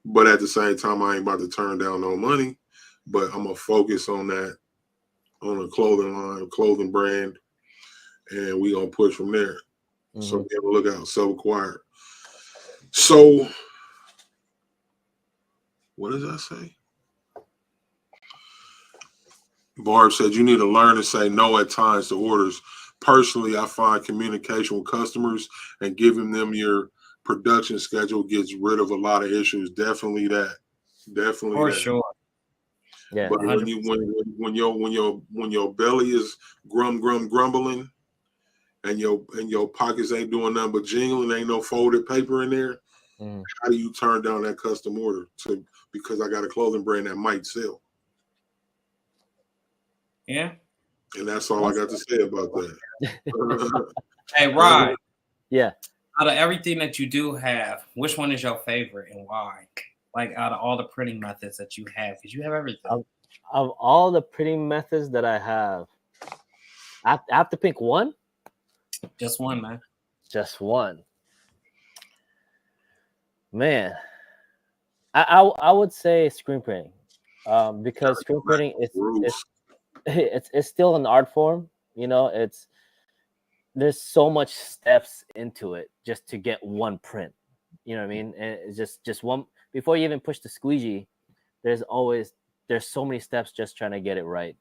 Speaker 2: but at the same time, I ain't about to turn down no money. But I'm gonna focus on that, on a clothing line, clothing brand, and we gonna push from there. So be able to look out, Self-Acquired. So, what does that say? Barb said you need to learn to say no at times to orders. Personally, I find communication with customers and giving them your production schedule gets rid of a lot of issues. Definitely that. Definitely
Speaker 3: for
Speaker 2: that.
Speaker 3: sure.
Speaker 1: Yeah.
Speaker 2: But when your belly is grumbling and your pockets ain't doing nothing but jingling, ain't no folded paper in there, how do you turn down that custom order because I got a clothing brand that might sell?
Speaker 3: Yeah.
Speaker 2: And that's all I got to say about that.
Speaker 3: Hey, Rod.
Speaker 1: Yeah.
Speaker 3: Out of everything that you do have, which one is your favorite and why? Like out of all the printing methods that you have, because you have everything.
Speaker 1: Of all the printing methods that I have to pick one?
Speaker 3: Just one, man.
Speaker 1: Just one. Man. I would say screen printing. Because screen printing it's still an art form, there's so much steps into it just to get one print. You know what I mean? And it's just one before you even push the squeegee, there's so many steps just trying to get it right.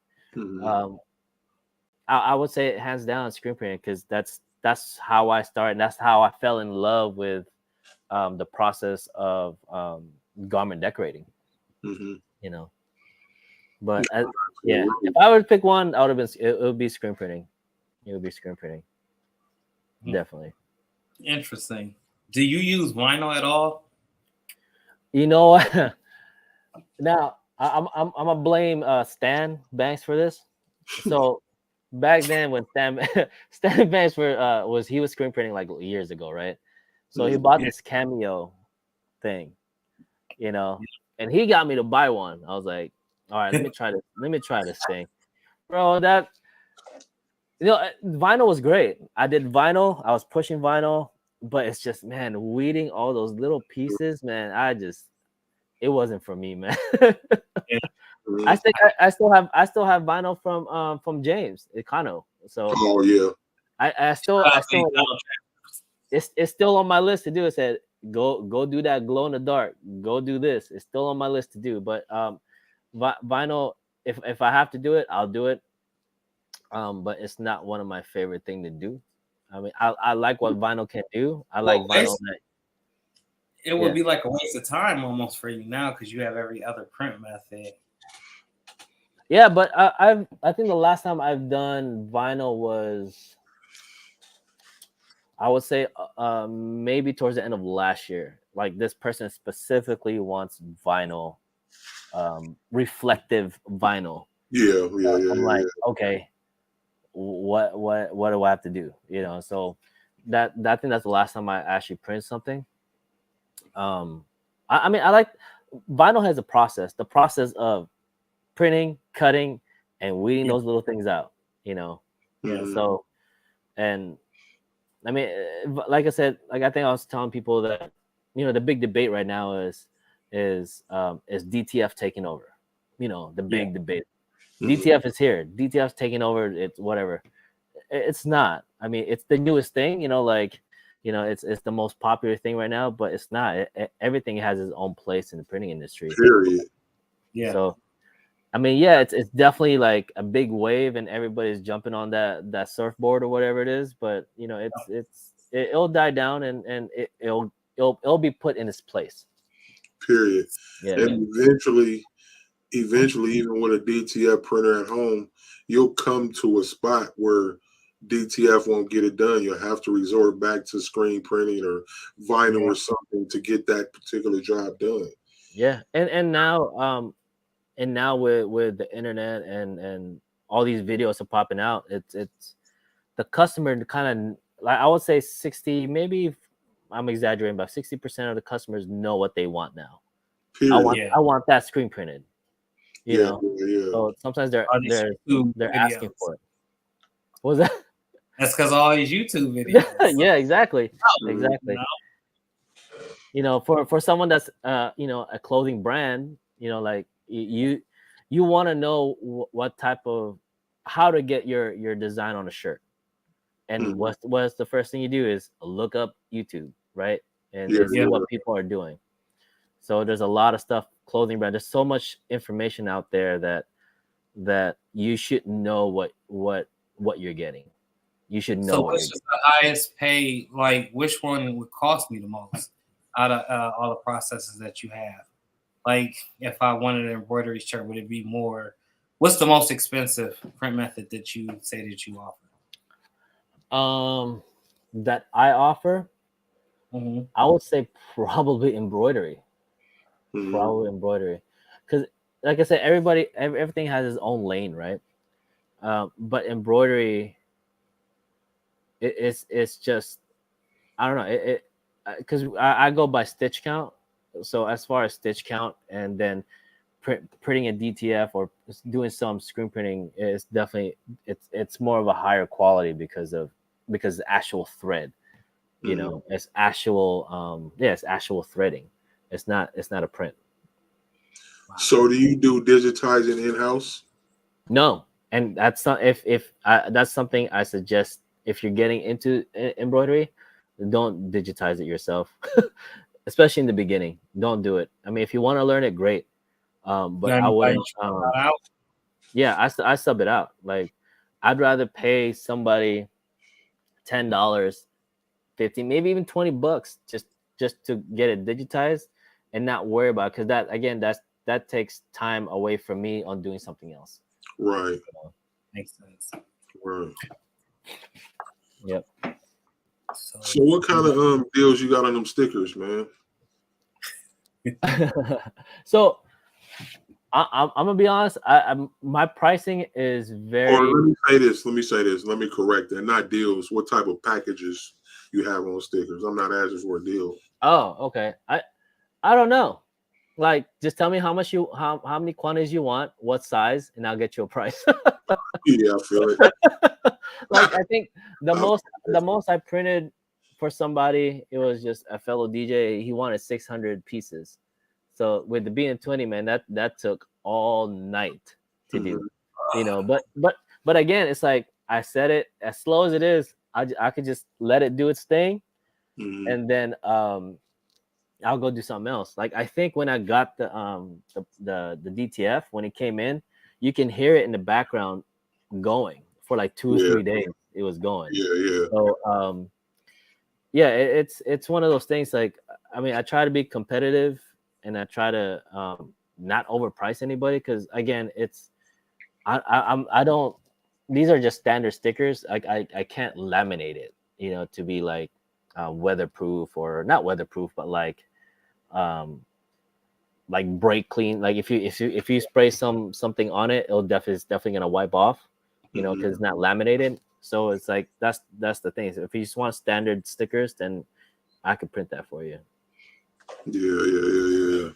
Speaker 1: I would say hands down screen printing because that's how I started, and that's how I fell in love with the process of garment decorating. But if I were to pick one, it would be screen printing. It would be screen printing. Definitely.
Speaker 3: Interesting. Do you use vinyl at all?
Speaker 1: Now I'm gonna blame Stan Banks for this. So back then when Stan Banks was screen printing like years ago, right? So he bought this Cameo thing, and he got me to buy one. I was like, all right, let me try this thing, bro. Vinyl was great. I did vinyl. I was pushing vinyl, but it's just, man, weeding all those little pieces, man. It wasn't for me, man. I still have vinyl from James Econo. So I still it's still on my list to do. It said go do that glow in the dark. Go do this. It's still on my list to do. But vinyl, if I have to do it, I'll do it. But it's not one of my favorite thing to do. I mean, I like what vinyl can do. I like vinyl.
Speaker 3: It would be like a waste of time almost for you now because you have every other print method.
Speaker 1: Yeah, but I think the last time I've done vinyl was, I would say maybe towards the end of last year. Like this person specifically wants vinyl, reflective vinyl. I'm like,
Speaker 2: Yeah.
Speaker 1: okay, what do I have to do? You know, so that I think that's the last time I actually print something. I mean, I like vinyl has a process. The process of printing, cutting, and weeding
Speaker 3: Yeah.
Speaker 1: those little things out. You know,
Speaker 3: Yes.
Speaker 1: so and I mean, like I said, like I think I was telling people that, you know, the big debate right now is DTF taking over. You know, the big debate. DTF is here. DTF's taking over. It's whatever. It's not. I mean, it's the newest thing. You know, like, you know, it's the most popular thing right now, but it's not. Everything has its own place in the printing industry.
Speaker 2: Period.
Speaker 3: Yeah.
Speaker 1: So, I mean, yeah, it's definitely like a big wave, and everybody's jumping on that surfboard or whatever it is. But you know, it'll die down, and it'll be put in its place.
Speaker 2: Period.
Speaker 1: Yeah.
Speaker 2: And eventually, even with a DTF printer at home, you'll come to a spot where DTF won't get it done. You'll have to resort back to screen printing or vinyl or something to get that particular job done.
Speaker 1: Yeah, and now with the internet and all these videos are popping out, it's the customer kind of, like I would say 60, maybe I'm exaggerating, but 60% of the customers know what they want now.
Speaker 2: Period.
Speaker 1: I want that screen printed. You
Speaker 2: Yeah,
Speaker 1: know,
Speaker 2: yeah.
Speaker 1: so sometimes they're
Speaker 3: All these YouTube
Speaker 1: asking
Speaker 3: videos.
Speaker 1: for it. What was that?
Speaker 3: That's because all these YouTube videos.
Speaker 1: Yeah, exactly,
Speaker 2: Mhm.
Speaker 1: exactly.
Speaker 3: No.
Speaker 1: You know, for someone that's you know, a clothing brand, you know, like you want to know what type of, how to get your design on a shirt. And
Speaker 2: Mhm.
Speaker 1: what's the first thing you do is look up YouTube, right? And
Speaker 2: Yeah,
Speaker 1: see what people are doing. So there's a lot of stuff, clothing brand. There's so much information out there that you should know what you're getting. You should know
Speaker 3: So
Speaker 1: what
Speaker 3: what's
Speaker 1: you're
Speaker 3: just the highest paid? Like, which one would cost me the most out of all the processes that you have? Like, if I wanted an embroidery shirt, would it be more? What's the most expensive print method that you say that you offer?
Speaker 1: getting. That I offer,
Speaker 3: Mm-hmm.
Speaker 1: I would say probably embroidery.
Speaker 2: Mhm.
Speaker 1: Probably embroidery, because like I said, everything has its own lane, right? But embroidery, it's just, I don't know, it because I go by stitch count. So as far as stitch count, and then printing a DTF or doing some screen printing is definitely, it's more of a higher quality because the actual thread, you
Speaker 2: Mhm.
Speaker 1: know, it's actual it's actual threading. It's not a print.
Speaker 2: So, do you do digitizing in house?
Speaker 1: No, and that's not, if that's something I suggest. If you're getting into embroidery, don't digitize it yourself, especially in the beginning. Don't do it. I mean, if you want to learn it, great.
Speaker 3: You
Speaker 1: But
Speaker 3: got
Speaker 1: I
Speaker 3: anybody
Speaker 1: wouldn't.
Speaker 3: try that out?
Speaker 1: Yeah, I sub it out. Like, I'd rather pay somebody $10, 15, maybe even $20, just to get it digitized, and not worry about, because that, again, that takes time away from me on doing something else.
Speaker 2: Right.
Speaker 3: Makes sense.
Speaker 2: Right.
Speaker 1: Yep.
Speaker 2: So, what kind of deals you got on them stickers, man?
Speaker 1: So I'm gonna be honest. My pricing is
Speaker 2: Or
Speaker 1: very.
Speaker 2: let me say this. Let me say this. Let me correct that. Not deals. What type of packages you have on stickers? I'm not asking for a deal.
Speaker 1: Oh, okay. I don't know. Like, just tell me how many quantities you want, what size, and I'll get you a price.
Speaker 2: Yeah, I feel it.
Speaker 1: Like, I think the
Speaker 2: I
Speaker 1: most I printed for somebody, it was just a fellow DJ. He wanted 600 pieces. So with the BN20, man, that took all night to do.
Speaker 2: Mhm.
Speaker 1: You know, but again, it's like I said, it as slow as it is, I could just let it do its thing,
Speaker 2: Mhm.
Speaker 1: and then I'll go do something else. Like, I think when I got the DTF, when it came in, you can hear it in the background going for like 2 or
Speaker 2: Yeah,
Speaker 1: 3 days. It was going.
Speaker 2: yeah.
Speaker 1: So yeah, it's one of those things. Like, I mean, I try to be competitive, and I try to not overprice anybody, because again, I don't. These are just standard stickers. I can't laminate it, to be like weatherproof, or not weatherproof, but like break clean. Like if you spray something on it, it's definitely gonna wipe off, because it's not laminated. So it's like that's the thing. So if you just want standard stickers, then I could print that for you.
Speaker 2: Yeah.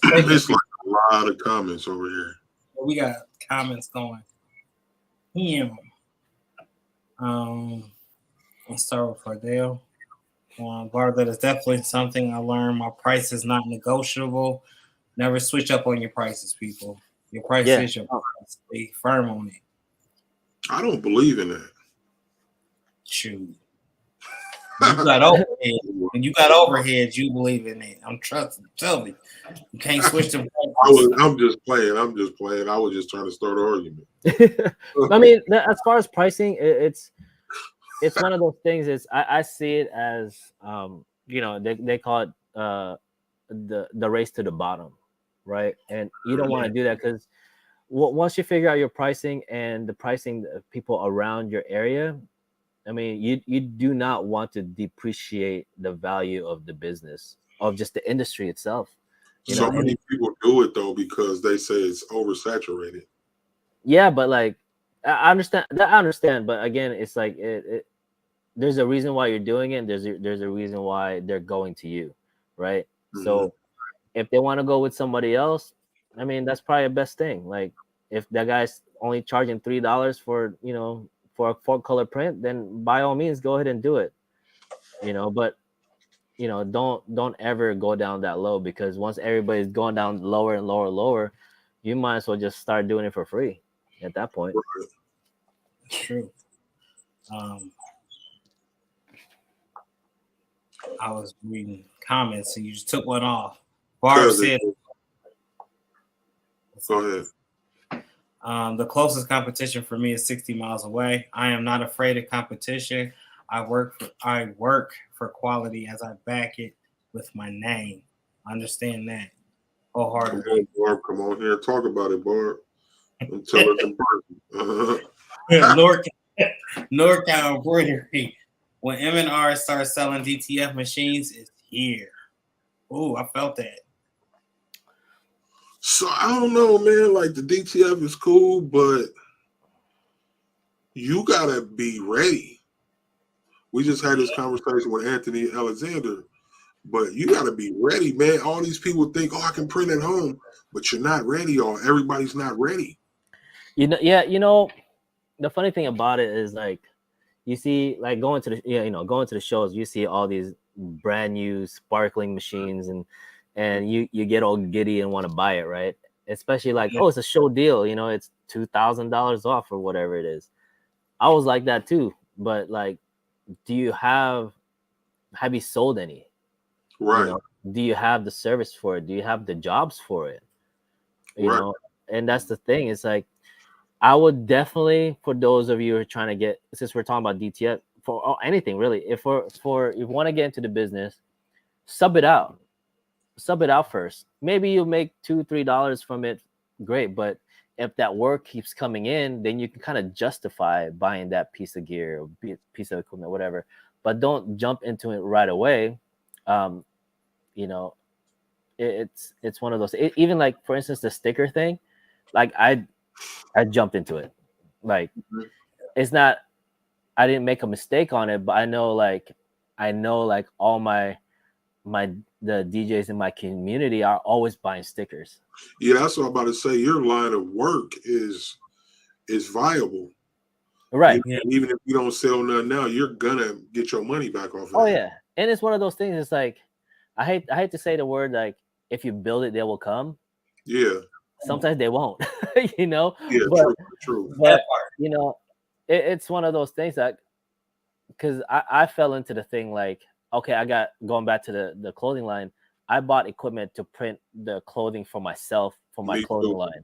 Speaker 2: It's like a lot of comments over here.
Speaker 3: We got comments going. Let's start with Cordell. That is definitely something I learned. My price is not negotiable. Never switch up on your prices, people. Your price is your price. Be firm on it.
Speaker 2: I don't believe in that.
Speaker 3: Shoot. You got overhead. When you got overhead, you believe in it. I'm trusting. Tell me. You can't switch them.
Speaker 2: I'm just playing. I was just trying to start an argument.
Speaker 1: I mean, as far as pricing, it's one of those things. I see it as they call it the race to the bottom, right? And you don't want to do that, because once you figure out your pricing and the pricing of people around your area, I mean, you do not want to depreciate the value of the business, of just the industry itself.
Speaker 2: So many people do it though because they say it's oversaturated.
Speaker 1: Yeah, but like I understand, but again, it's like there's a reason why you're doing it. And there's a reason why they're going to you, right? Mm-hmm. So if they want to go with somebody else, I mean, that's probably the best thing. Like if that guy's only charging $3 for for a 4-color print, then by all means go ahead and do it. But don't ever go down that low, because once everybody's going down lower and lower, you might as well just start doing it for free at that point.
Speaker 3: True. I was reading comments and you just took one off. Barb said,
Speaker 2: go ahead.
Speaker 3: The closest competition for me is 60 miles away. I am not afraid of competition. I work for quality as I back it with my name. I understand that wholeheartedly.
Speaker 2: Barb, come on here and talk about it, Barb. And tell us in person.
Speaker 3: NorCal embroidery. When M&R starts selling DTF machines, it's here. Oh, I felt that.
Speaker 2: So I don't know, man. Like the DTF is cool, but you gotta be ready. We just had this conversation with Anthony Alexander, but you gotta be ready, man. All these people think, I can print at home, but you're not ready, or everybody's not ready.
Speaker 1: The funny thing about it is, like, you see, like going to the shows, you see all these brand new sparkling machines, and you get all giddy and want to buy it, right? Especially like, oh, it's a show deal, it's $2,000 off or whatever it is. I was like that too, but like, have you sold any?
Speaker 2: Right.
Speaker 1: Do you have the service for it? Do you have the jobs for it? You know, and that's the thing. It's like, I would definitely, for those of you who are trying to get, since we're talking about DTF, for anything really, if you want to get into the business, sub it out first. Maybe you'll make $2-3 from it, great. But if that work keeps coming in, then you can kind of justify buying that piece of gear or piece of equipment, whatever. But don't jump into it right away. It's one of those. Even like, for instance, the sticker thing, like I jumped into it. Like, it's not, I didn't make a mistake on it, but I know like all the DJs in my community are always buying stickers.
Speaker 2: Yeah, that's what I'm about to say. Your line of work is viable.
Speaker 1: Right.
Speaker 2: Even if you don't sell none now, you're gonna get your money back off of
Speaker 1: that.
Speaker 2: Yeah.
Speaker 1: And it's one of those things. It's like, I hate to say the word, like, if you build it, they will come.
Speaker 2: Yeah.
Speaker 1: Sometimes they won't,
Speaker 2: Yeah,
Speaker 1: but,
Speaker 2: true.
Speaker 1: But it's one of those things that, because I fell into the thing like, okay, I got, going back to the clothing line, I bought equipment to print the clothing for myself, for my clothing line,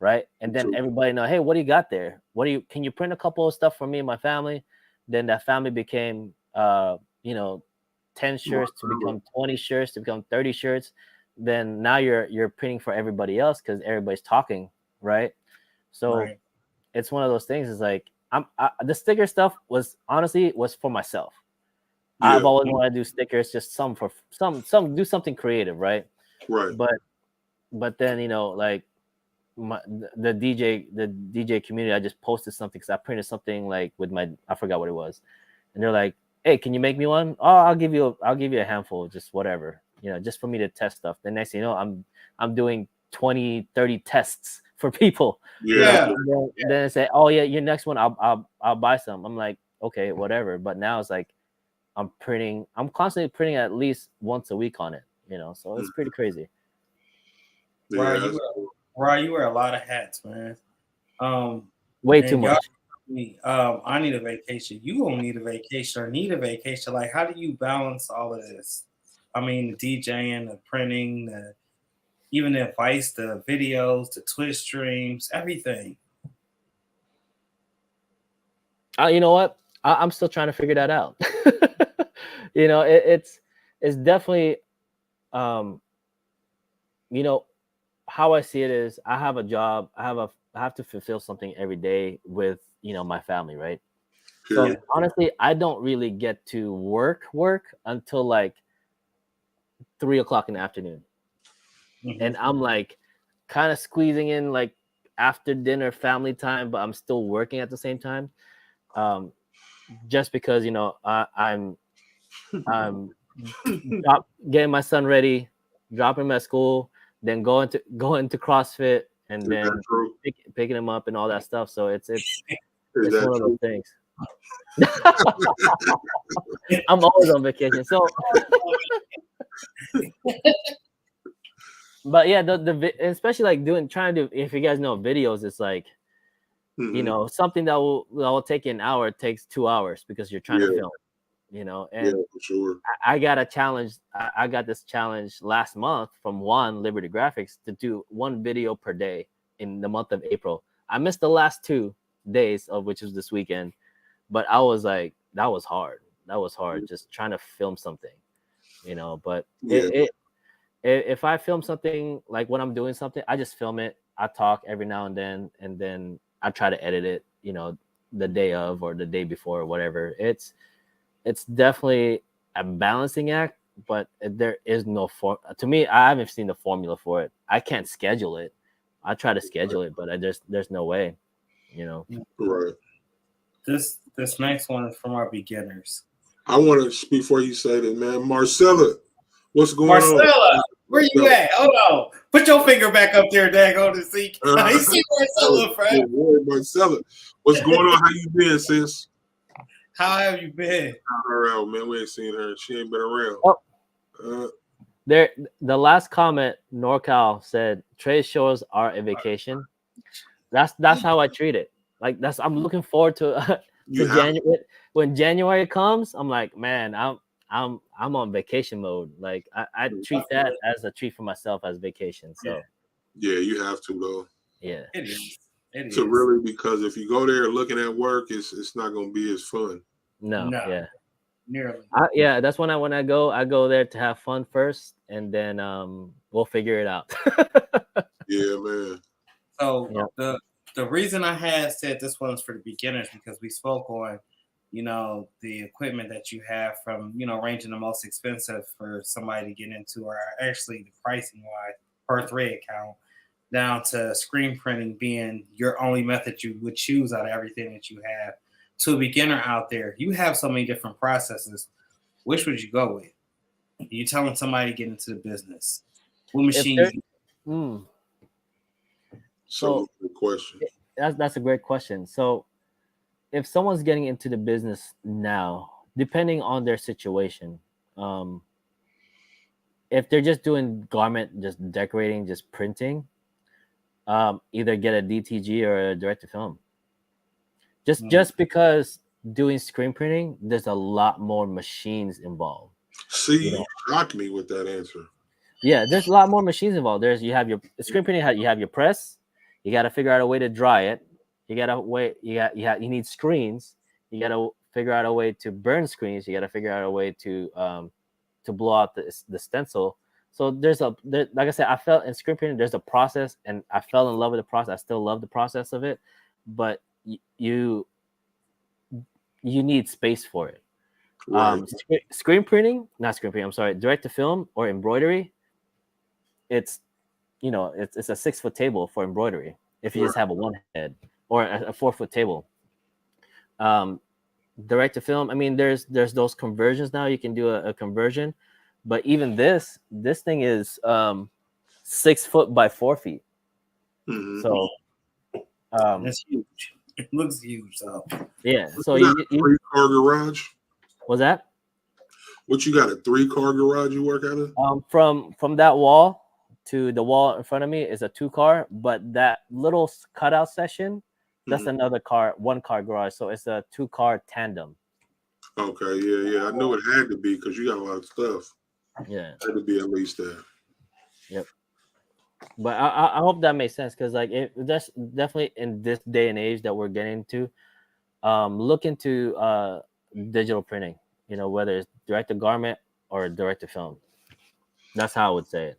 Speaker 1: right? And then everybody know, hey, what do you got there? Can you print a couple of stuff for me and my family? Then that family became 10 shirts to become 20 shirts to become 30 shirts. Then now you're printing for everybody else because everybody's talking, right? So it's one of those things. It's like the sticker stuff was honestly was for myself.
Speaker 2: Yeah.
Speaker 1: I've always wanted to do stickers, just some for some do something creative, right?
Speaker 2: Right.
Speaker 1: But then like the DJ community, I just posted something because I printed something like with I forgot what it was, and they're like, "Hey, can you make me one? Oh, I'll give you a handful, just whatever, just for me to test stuff." The next thing you know, I'm doing 20, 30 tests for people.
Speaker 2: Yeah.
Speaker 1: Then I say, "Oh yeah, your next one, I'll buy some." I'm like, okay, whatever. But now it's like I'm constantly printing at least once a week on it, so it's pretty crazy.
Speaker 2: Yeah.
Speaker 3: Right, you wear a lot of hats, man.
Speaker 1: Way too much.
Speaker 3: I need a vacation. You don't need a vacation or need a vacation. Like, how do you balance all of this? I mean, the DJing, the printing, even the advice, the videos, the Twitch streams, everything.
Speaker 1: You know what? I'm still trying to figure that out. It's definitely, how I see it is I have a job. I have to fulfill something every day with, my family, right? So honestly, I don't really get to work until like 3:00 in the afternoon.
Speaker 3: Mm-hmm.
Speaker 1: And I'm like kind of squeezing in like after dinner family time, but I'm still working at the same time. Just because I'm getting my son ready, dropping him at school, then going to CrossFit, and then picking him up and all that stuff. So it's one of those things. I'm always on vacation, so. But yeah, the especially like trying to do, if you guys know videos, it's like something that will take you an hour, it takes 2 hours because you're trying to film, and
Speaker 2: for sure.
Speaker 1: I got a challenge. I got this challenge last month from Liberty Graphics to do 1 video per day in the month of April. I missed the last 2 days of which was this weekend, but I was like, that was hard. Just trying to film something, but if I film something, like when I'm doing something, I just film it. I talk every now and then I try to edit it, the day of or the day before or whatever. It's definitely a balancing act, but there is no to me, I haven't seen the formula for it. I can't schedule it. I try to schedule it, but there's no way,
Speaker 2: Right.
Speaker 3: This next one is from our beginners.
Speaker 2: I want to, before you say that, man, Marcella, what's going on?
Speaker 3: Marcella, where you at? Hold on. Put your finger back up there, daggone to Seak. You see Marcella, bro.
Speaker 2: Marcella, what's going on? How you been, sis?
Speaker 3: How have you been?
Speaker 2: Her out, man. We ain't seen her. She ain't been around.
Speaker 1: The last comment, NorCal said, trade shows are a vacation. That's how I treat it. Like I'm looking forward to January. When January comes, I'm like, man, I'm on vacation mode. Like I treat that as a treat for myself as vacation. So
Speaker 2: yeah, you have to though.
Speaker 1: Yeah,
Speaker 3: it is.
Speaker 2: Really, because if you go there looking at work, it's not going to be as fun.
Speaker 1: No. Yeah.
Speaker 3: Nearly.
Speaker 1: That's when I go there to have fun first, and then we'll figure it out.
Speaker 2: Yeah, man.
Speaker 3: So the reason I had said this one's for the beginners because we spoke on, the equipment that you have from, ranging the most expensive for somebody to get into, or actually the pricing wise per thread count, down to screen printing being your only method you would choose out of everything that you have. To a beginner out there, you have so many different processes. Which would you go with? You telling somebody to get into the business? What machine?
Speaker 1: So
Speaker 2: good question.
Speaker 1: That's a great question. So if someone's getting into the business now, depending on their situation, if they're just doing garment, just decorating, just printing, either get a DTG or a direct to film. Just because doing screen printing, there's a lot more machines involved.
Speaker 2: See, you shocked me with that answer.
Speaker 1: Yeah, there's a lot more machines involved. You have your screen printing. You have your press. You got to figure out a way to dry it. You need screens. You got to figure out a way to burn screens. You got to figure out a way to blow out the stencil. So like I said, I felt in screen printing there's a process, and I fell in love with the process. I still love the process of it, but you need space for it.
Speaker 2: Right.
Speaker 1: Screen printing, not screen printing. I'm sorry, direct to film or embroidery. It's it's a 6-foot table for embroidery if you just have a one head or a 4-foot table. Direct to film. I mean, there's those conversions now. You can do a conversion, but even this thing is 6 foot by 4 feet.
Speaker 2: Mm-hmm.
Speaker 1: So
Speaker 3: it's huge. It looks huge. So
Speaker 1: yeah. So
Speaker 2: you got a 3-car garage.
Speaker 1: What's that?
Speaker 2: What you got, a 3-car garage you work out of?
Speaker 1: From that wall to the wall in front of me is a 2-car, but that little cutout section, that's another 1-car garage. So it's a 2-car tandem.
Speaker 2: Okay, yeah. I knew it had to be because you got a lot of stuff.
Speaker 1: Yeah,
Speaker 2: it had to be at least that.
Speaker 1: Yep. But I hope that makes sense, because like that's definitely in this day and age that we're getting to, look into digital printing. Whether it's direct to garment or direct to film. That's how I would say it.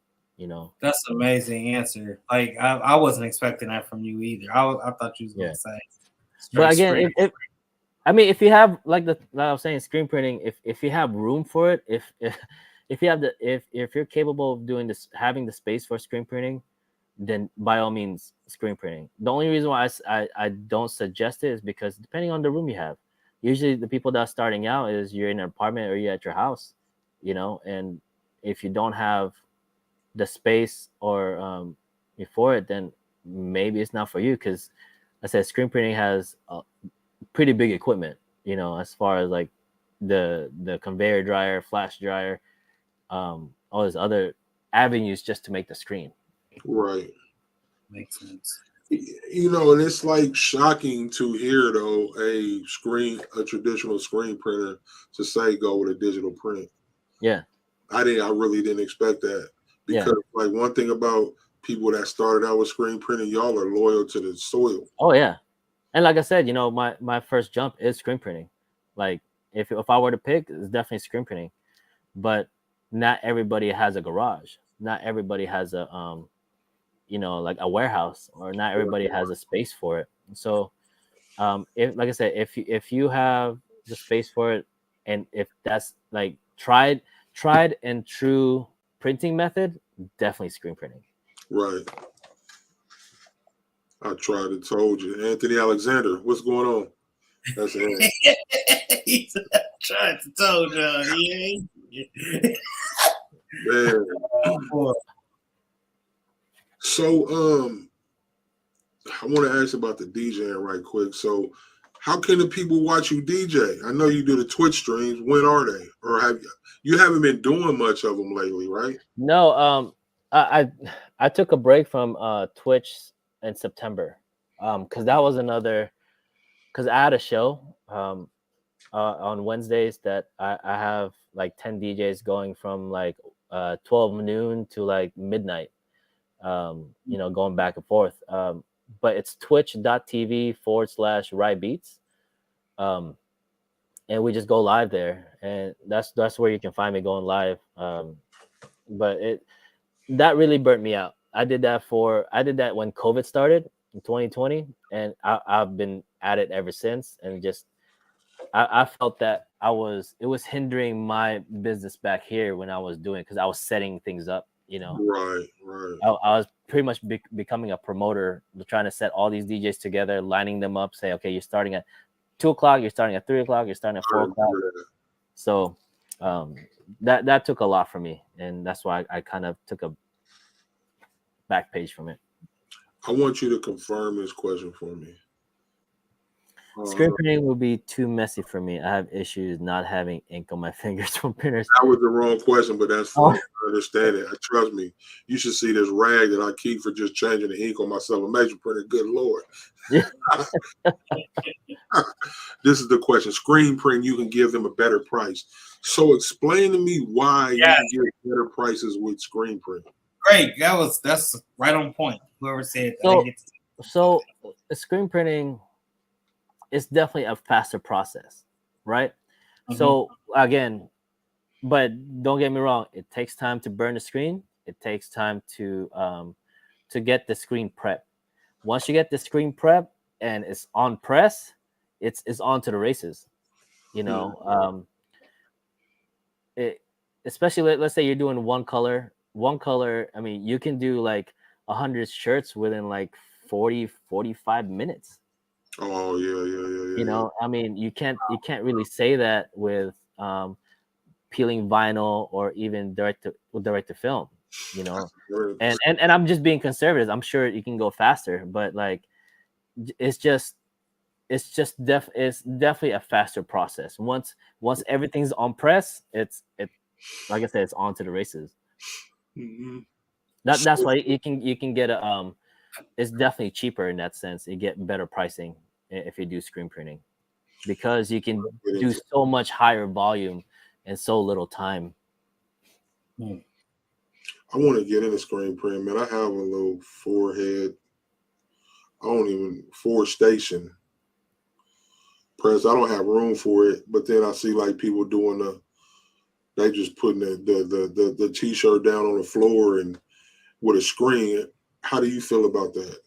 Speaker 3: That's an amazing answer. Like I wasn't expecting that from you either. I thought you was gonna say.
Speaker 1: But again, if you have like I was saying, screen printing, if you have room for it, if you have if you're capable of doing this, having the space for screen printing, then by all means screen printing. The only reason why I don't suggest it is because depending on the room you have, usually the people that are starting out is you're in an apartment or you're at your house, and if you don't have the space or for it, then maybe it's not for you, because I said screen printing has pretty big equipment, as far as like the conveyor dryer, flash dryer, all those other avenues just to make the screen.
Speaker 2: Right.
Speaker 3: Makes sense.
Speaker 2: And it's like shocking to hear though a traditional screen printer to say go with a digital print.
Speaker 1: Yeah.
Speaker 2: I really didn't expect that, because like one thing about people that started out with screen printing, y'all are loyal to the soil.
Speaker 1: Oh yeah. And like I said, my first jump is screen printing. Like if I were to pick, it's definitely screen printing. But not everybody has a garage. Not everybody has a like a warehouse, or not everybody has a space for it. So if, like I said, if you have the space for it, and if that's like tried and true printing method, definitely screen printing.
Speaker 2: Right. I tried and told you. Anthony Alexander, what's going on? That's it.
Speaker 3: He's trying to tell you.
Speaker 2: Man. So I want to ask about the DJing right quick. So how can the people watch you DJ? I know you do the Twitch streams. When are they? Or you haven't been doing much of them lately, right?
Speaker 1: No, I took a break from Twitch in September, because that was because I had a show on Wednesdays that I have like 10 DJs going from like 12 noon to like midnight, going back and forth. But it's twitch.tv/Rhybeats. And we just go live there, and that's where you can find me going live. But that really burnt me out. I did that when COVID started in 2020, and I've been at it ever since. And just I felt that it was hindering my business back here when I was doing, because I was setting things up.
Speaker 2: Right.
Speaker 1: I was pretty much becoming a promoter, trying to set all these DJs together, lining them up, say, okay, you're starting at 2 o'clock, you're starting at 3 o'clock, you're starting at 4 o'clock. So that took a lot from me, and that's why I kind of took a back page from it.
Speaker 2: I want you to confirm this question for me.
Speaker 1: Screen printing will be too messy for me. I have issues not having ink on my fingers from printers.
Speaker 2: That was the wrong question, but that's fine. I understand it. Trust me. You should see this rag that I keep for just changing the ink on my sublimation printer. Good Lord. Yeah. This is the question. Screen print, you can give them a better price. So explain to me why you can get better prices with screen print.
Speaker 3: Great. That's right on point. Whoever said
Speaker 1: that. So screen printing is definitely a faster process, right? Mm-hmm. So again, but don't get me wrong, it takes time to burn the screen. It takes time to get the screen prep. Once you get the screen prep and it's on press, it's on to the races. You know, it, especially let's say you're doing one color. I mean, you can do like 100 shirts within like 40-45 minutes.
Speaker 2: Oh yeah.
Speaker 1: You know, I mean, you can't really say that with peeling vinyl or even direct to film. You know, and I'm just being conservative. I'm sure you can go faster, but like it's definitely a faster process. Once everything's on press, it like I said, it's on to the races.
Speaker 2: Mm-hmm.
Speaker 1: That's why you can get a it's definitely cheaper in that sense. You get better pricing if you do screen printing, because you can do so much higher volume in so little time.
Speaker 2: I want to get into screen print, man. I have a little four-head, four-station press. I don't have room for it, but then I see like people doing they just putting the t-shirt down on the floor and with a screen. How do you feel about that?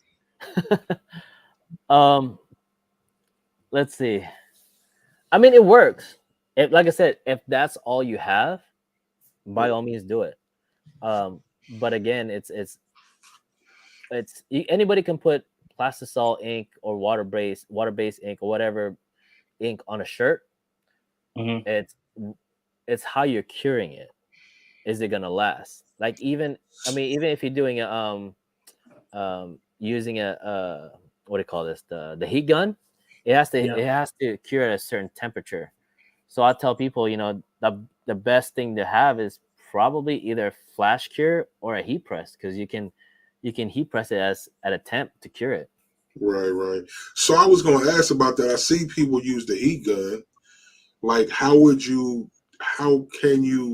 Speaker 1: Let's see. I mean, it works. Like I said, if that's all you have, by all means do it. But again, it's anybody can put plastisol ink or water-based ink or whatever ink on a shirt.
Speaker 3: Mm-hmm.
Speaker 1: It's how you're curing it. Is it gonna last? Like even if you're doing using a what do you call this, the heat gun, it has to cure at a certain temperature. So I tell people, you know, the best thing to have is probably either flash cure or a heat press, because you can heat press it at a temp to cure it.
Speaker 2: Right. So I was going to ask about that. I see people use the heat gun. Like, how can you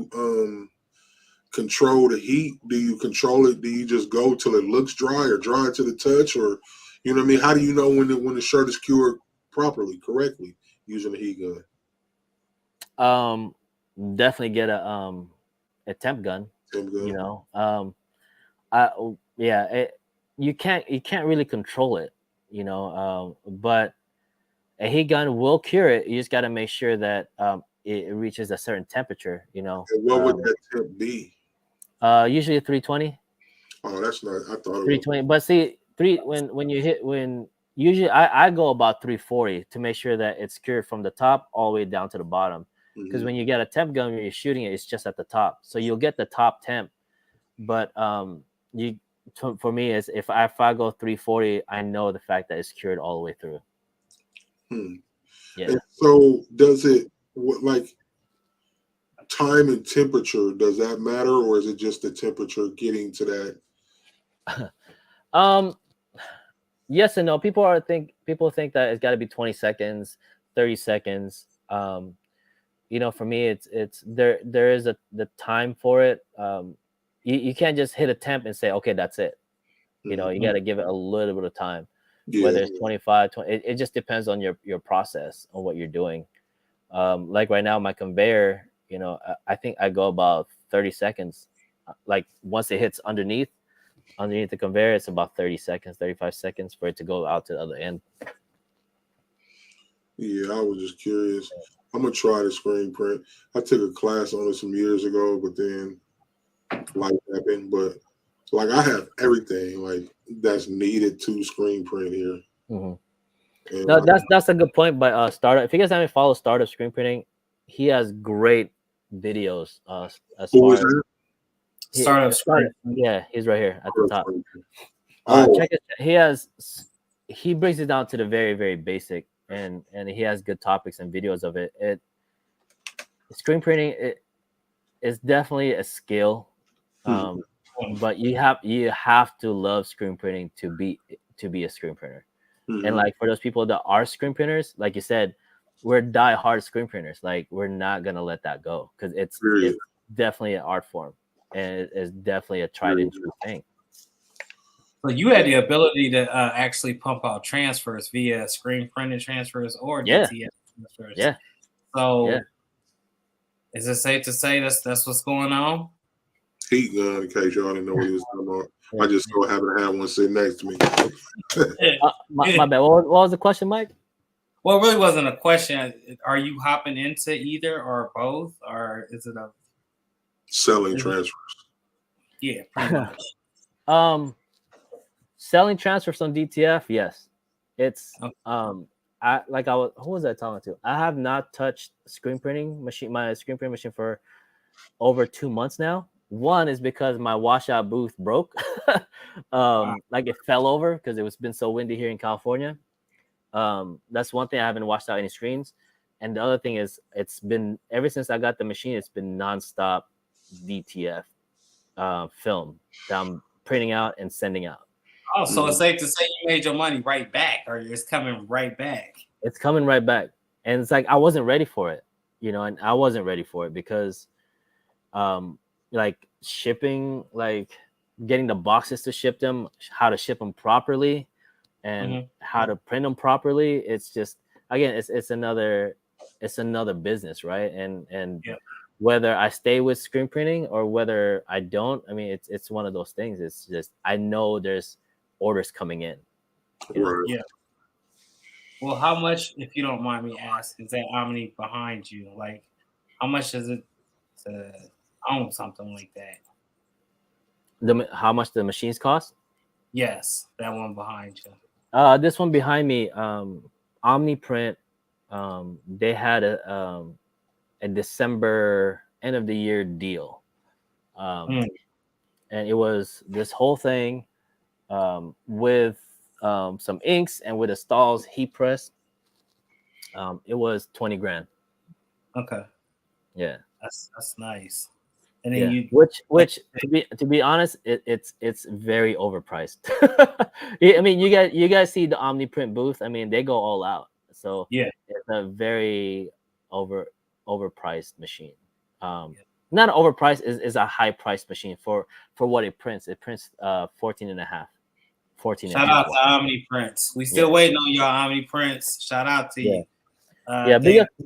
Speaker 2: control the heat? Do you control it? Do you just go till it looks dry or dry to the touch, or you know what I mean? How do you know when the shirt is cured correctly using the heat gun?
Speaker 1: Definitely get a temp gun. You know, you can't really control it. You know, but a heat gun will cure it. You just got to make sure that it reaches a certain temperature. You know,
Speaker 2: and what would that temp be?
Speaker 1: Usually 320.
Speaker 2: Oh, that's not. I thought
Speaker 1: 320. But see, usually I go about 340 to make sure that it's cured from the top all the way down to the bottom. Because when you get a temp gun, when you're shooting it, it's just at the top, so you'll get the top temp. But for me, is if I go 340, I know the fact that it's cured all the way through. Yeah.
Speaker 2: And so does it like time and temperature? Does that matter, or is it just the temperature getting to
Speaker 1: that? Yes and no. People think that it's got to be 20 seconds, 30 seconds. You know, for me, it's there is the time for it. You can't just hit a temp and say, okay, that's it. You know, you got to give it a little bit of time. Whether it's 25, 20, it just depends on your process, on what you're doing. Like right now, my conveyor, you know, I think I go about 30 seconds. Like once it hits underneath the conveyor, it's about 30 seconds, 35 seconds for it to go out to the other end.
Speaker 2: Yeah, I was just curious. I'm gonna try the screen print. I took a class on it some years ago, but then life happened. But like I have everything like that's needed to screen print here.
Speaker 1: Mm-hmm. No, that's a good point. But Startup, if you guys haven't followed Startup Screen Printing, he has great videos. As far as
Speaker 3: Startup Screen.
Speaker 1: Yeah, he's right here at the top. Check it. He breaks it down to the very, very basic, and he has good topics and videos of it. Screen printing is definitely a skill, but you have to love screen printing to be a screen printer. And like for those people that are screen printers, like you said, we're die-hard screen printers. Like we're not gonna let that go, because it's definitely an art form, and it's definitely a tried and true thing.
Speaker 3: So you had the ability to actually pump out transfers via screen printed transfers or DTF transfers.
Speaker 1: Yeah.
Speaker 3: So is it safe to say that's what's going on?
Speaker 2: heat gun, in case y'all didn't know what he was talking about. I just so happen to have one sitting next to me.
Speaker 1: My bad. What was the question, Mike?
Speaker 3: Well, it really wasn't a question. Are you hopping into either or both, or is it a
Speaker 2: selling transfers?
Speaker 3: Yeah, pretty much.
Speaker 1: Selling transfers on DTF, yes. It's who was I talking to? I have not touched my screen printing machine for over 2 months now. One is because my washout booth broke. Like it fell over because it was been so windy here in California. That's one thing. I haven't washed out any screens. And the other thing is it's been ever since I got the machine, it's been nonstop DTF film that I'm printing out and sending out.
Speaker 3: Oh, so it's safe to say you made your money right back, or it's coming right back.
Speaker 1: It's coming right back. And it's like I wasn't ready for it, and I wasn't ready for it because like shipping, like getting the boxes to ship them, how to ship them properly and how to print them properly. It's just, again, it's another business, right? And whether I stay with screen printing or whether I don't, I mean, it's one of those things. It's just, I know there's orders coming in.
Speaker 2: Right.
Speaker 3: Yeah. Well, how much, if you don't mind me asking, is that Omni behind you? Like, how much is it to own something like that?
Speaker 1: How much the machines cost?
Speaker 3: Yes, that one behind you.
Speaker 1: This one behind me, Omniprint, they had a December end of the year deal, and it was this whole thing with some inks and with a Stahl's heat press. It was 20 grand.
Speaker 3: Okay.
Speaker 1: Yeah,
Speaker 3: that's nice. And then
Speaker 1: which to be honest, it's very overpriced. I mean, you guys see the Omniprint booth. I mean, they go all out. So
Speaker 3: yeah,
Speaker 1: it's a very overpriced machine. Not overpriced, is a high priced machine for what it prints. It prints 14 and a half. 14.
Speaker 3: Shout out to Omniprints. We still waiting on your Omniprints. Shout out to you.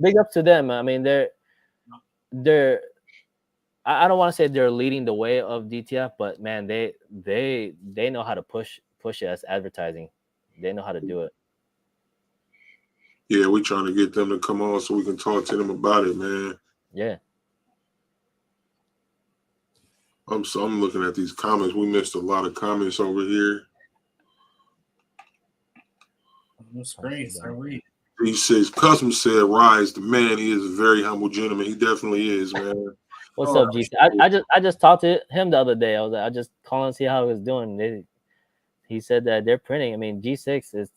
Speaker 1: Big up to them. I mean, they're I don't want to say they're leading the way of DTF, but man, they know how to push it as advertising. They know how to do it.
Speaker 2: Yeah, we're trying to get them to come on so we can talk to them about it, man.
Speaker 1: Yeah.
Speaker 2: I'm looking at these comments. We missed a lot of comments over here.
Speaker 3: That's great. I read.
Speaker 2: He says, Custom said, Rise, the man, he is a very humble gentleman. He definitely is, man.
Speaker 1: What's up, GC? I just talked to him the other day. I just calling to see how he was doing. He said that they're printing. I mean, G6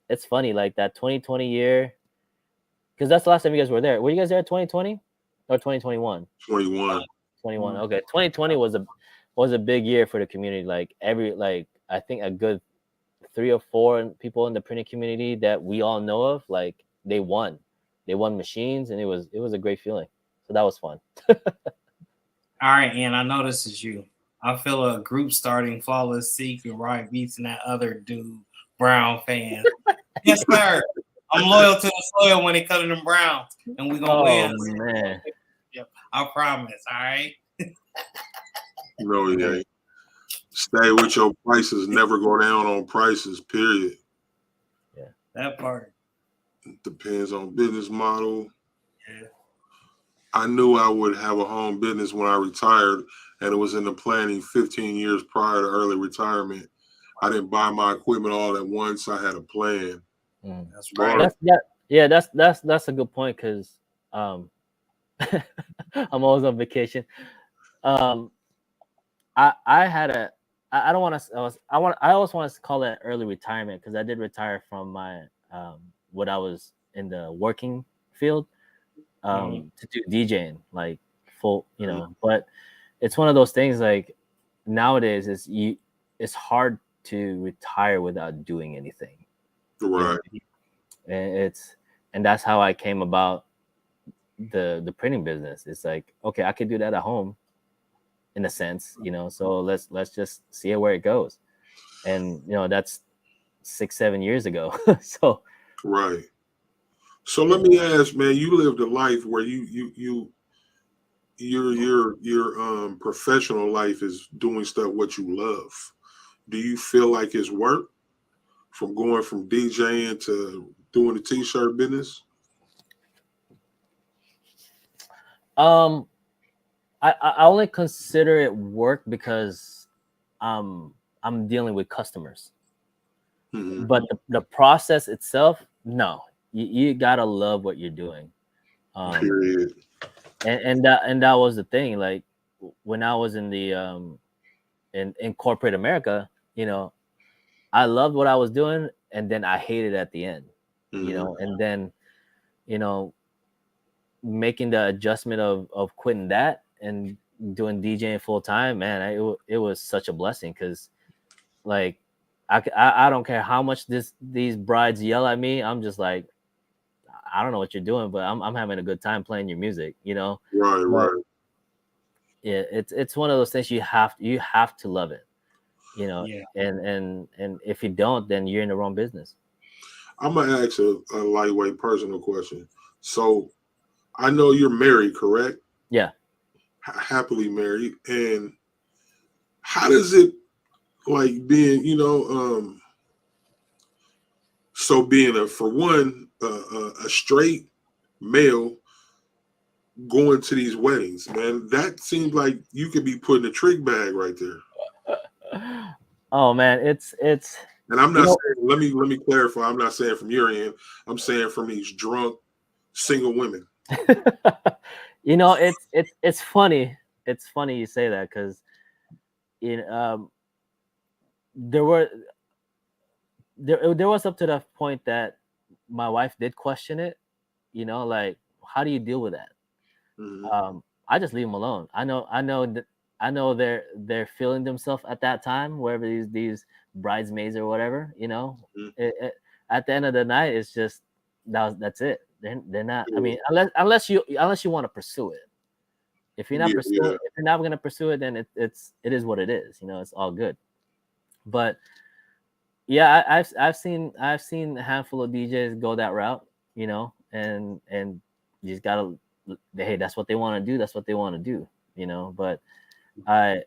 Speaker 1: it's funny, like that 2020 year, because that's the last time you guys were there. Were you guys there 2020 or 2021? 21. Okay, 2020 was a big year for the community. Like I think a good 3 or 4 people in the printing community that we all know of, like they won machines, and it was a great feeling. So that was fun.
Speaker 3: All right, and I know this is you. I feel a group starting, Flawless, Seak, and Rhybeats, and that other dude, Brown fan. Yes, sir. I'm loyal to the soil when it comes to them Browns, and we're gonna win.
Speaker 1: Man.
Speaker 3: Yep, I promise. All right.
Speaker 2: No, yeah. Stay with your prices. Never go down on prices. Period.
Speaker 1: Yeah,
Speaker 3: that part.
Speaker 2: It depends on business model.
Speaker 3: Yeah.
Speaker 2: I knew I would have a home business when I retired, and it was in the planning 15 years prior to early retirement. I didn't buy my equipment all at once. I had a plan.
Speaker 3: That's right.
Speaker 1: That's a good point, because I'm always on vacation. I always want to call it early retirement, because I did retire from my when I was in the working field. To do DJing, like full, but it's one of those things, like nowadays it's hard to retire without doing anything.
Speaker 2: Right.
Speaker 1: And that's how I came about the printing business. It's like, okay, I could do that at home in a sense, so let's just see where it goes. And that's 6-7 years ago. So
Speaker 2: right. So let me ask, man, you lived a life where you your professional life is doing stuff what you love. Do you feel like it's work from going from DJing to doing the t-shirt business?
Speaker 1: I only consider it work because I'm dealing with customers.
Speaker 2: Mm-hmm.
Speaker 1: But the process itself, no, you gotta love what you're doing.
Speaker 2: Period.
Speaker 1: And that was the thing. Like when I was in the in corporate America, I loved what I was doing, and then I hated it at the end.
Speaker 2: Mm-hmm.
Speaker 1: And then making the adjustment of quitting that and doing DJing full time, man, it was such a blessing because like I don't care how much these brides yell at me. I'm just like, I don't know what you're doing, but I'm having a good time playing your music,
Speaker 2: Right,
Speaker 1: But,
Speaker 2: right.
Speaker 1: yeah, it's one of those things you have to love it,
Speaker 3: Yeah.
Speaker 1: and if you don't, then you're in the wrong business.
Speaker 2: I'm gonna ask a lightweight personal question. So I know you're married, correct?
Speaker 1: Yeah.
Speaker 2: Happily married. And how does it like being, so being a straight male going to these weddings, man, that seems like you could be putting a trick bag right there.
Speaker 1: Oh man, it's
Speaker 2: And I'm not saying, let me clarify, I'm not saying from your end, I'm saying from these drunk single women.
Speaker 1: it's funny. It's funny you say that because there was up to the point that my wife did question it, like, how do you deal with that?
Speaker 2: Mm-hmm.
Speaker 1: I just leave them alone. I know they're feeling themselves at that time, wherever these bridesmaids or whatever,
Speaker 2: Mm-hmm.
Speaker 1: at the end of the night, it's just that's it. They're not. I mean, unless you want to pursue it. If you're not if you're not going to pursue it, then it is what it is. It's all good. But yeah, I've seen a handful of DJs go that route, and you just gotta, hey, that's what they want to do. That's what they want to do, But I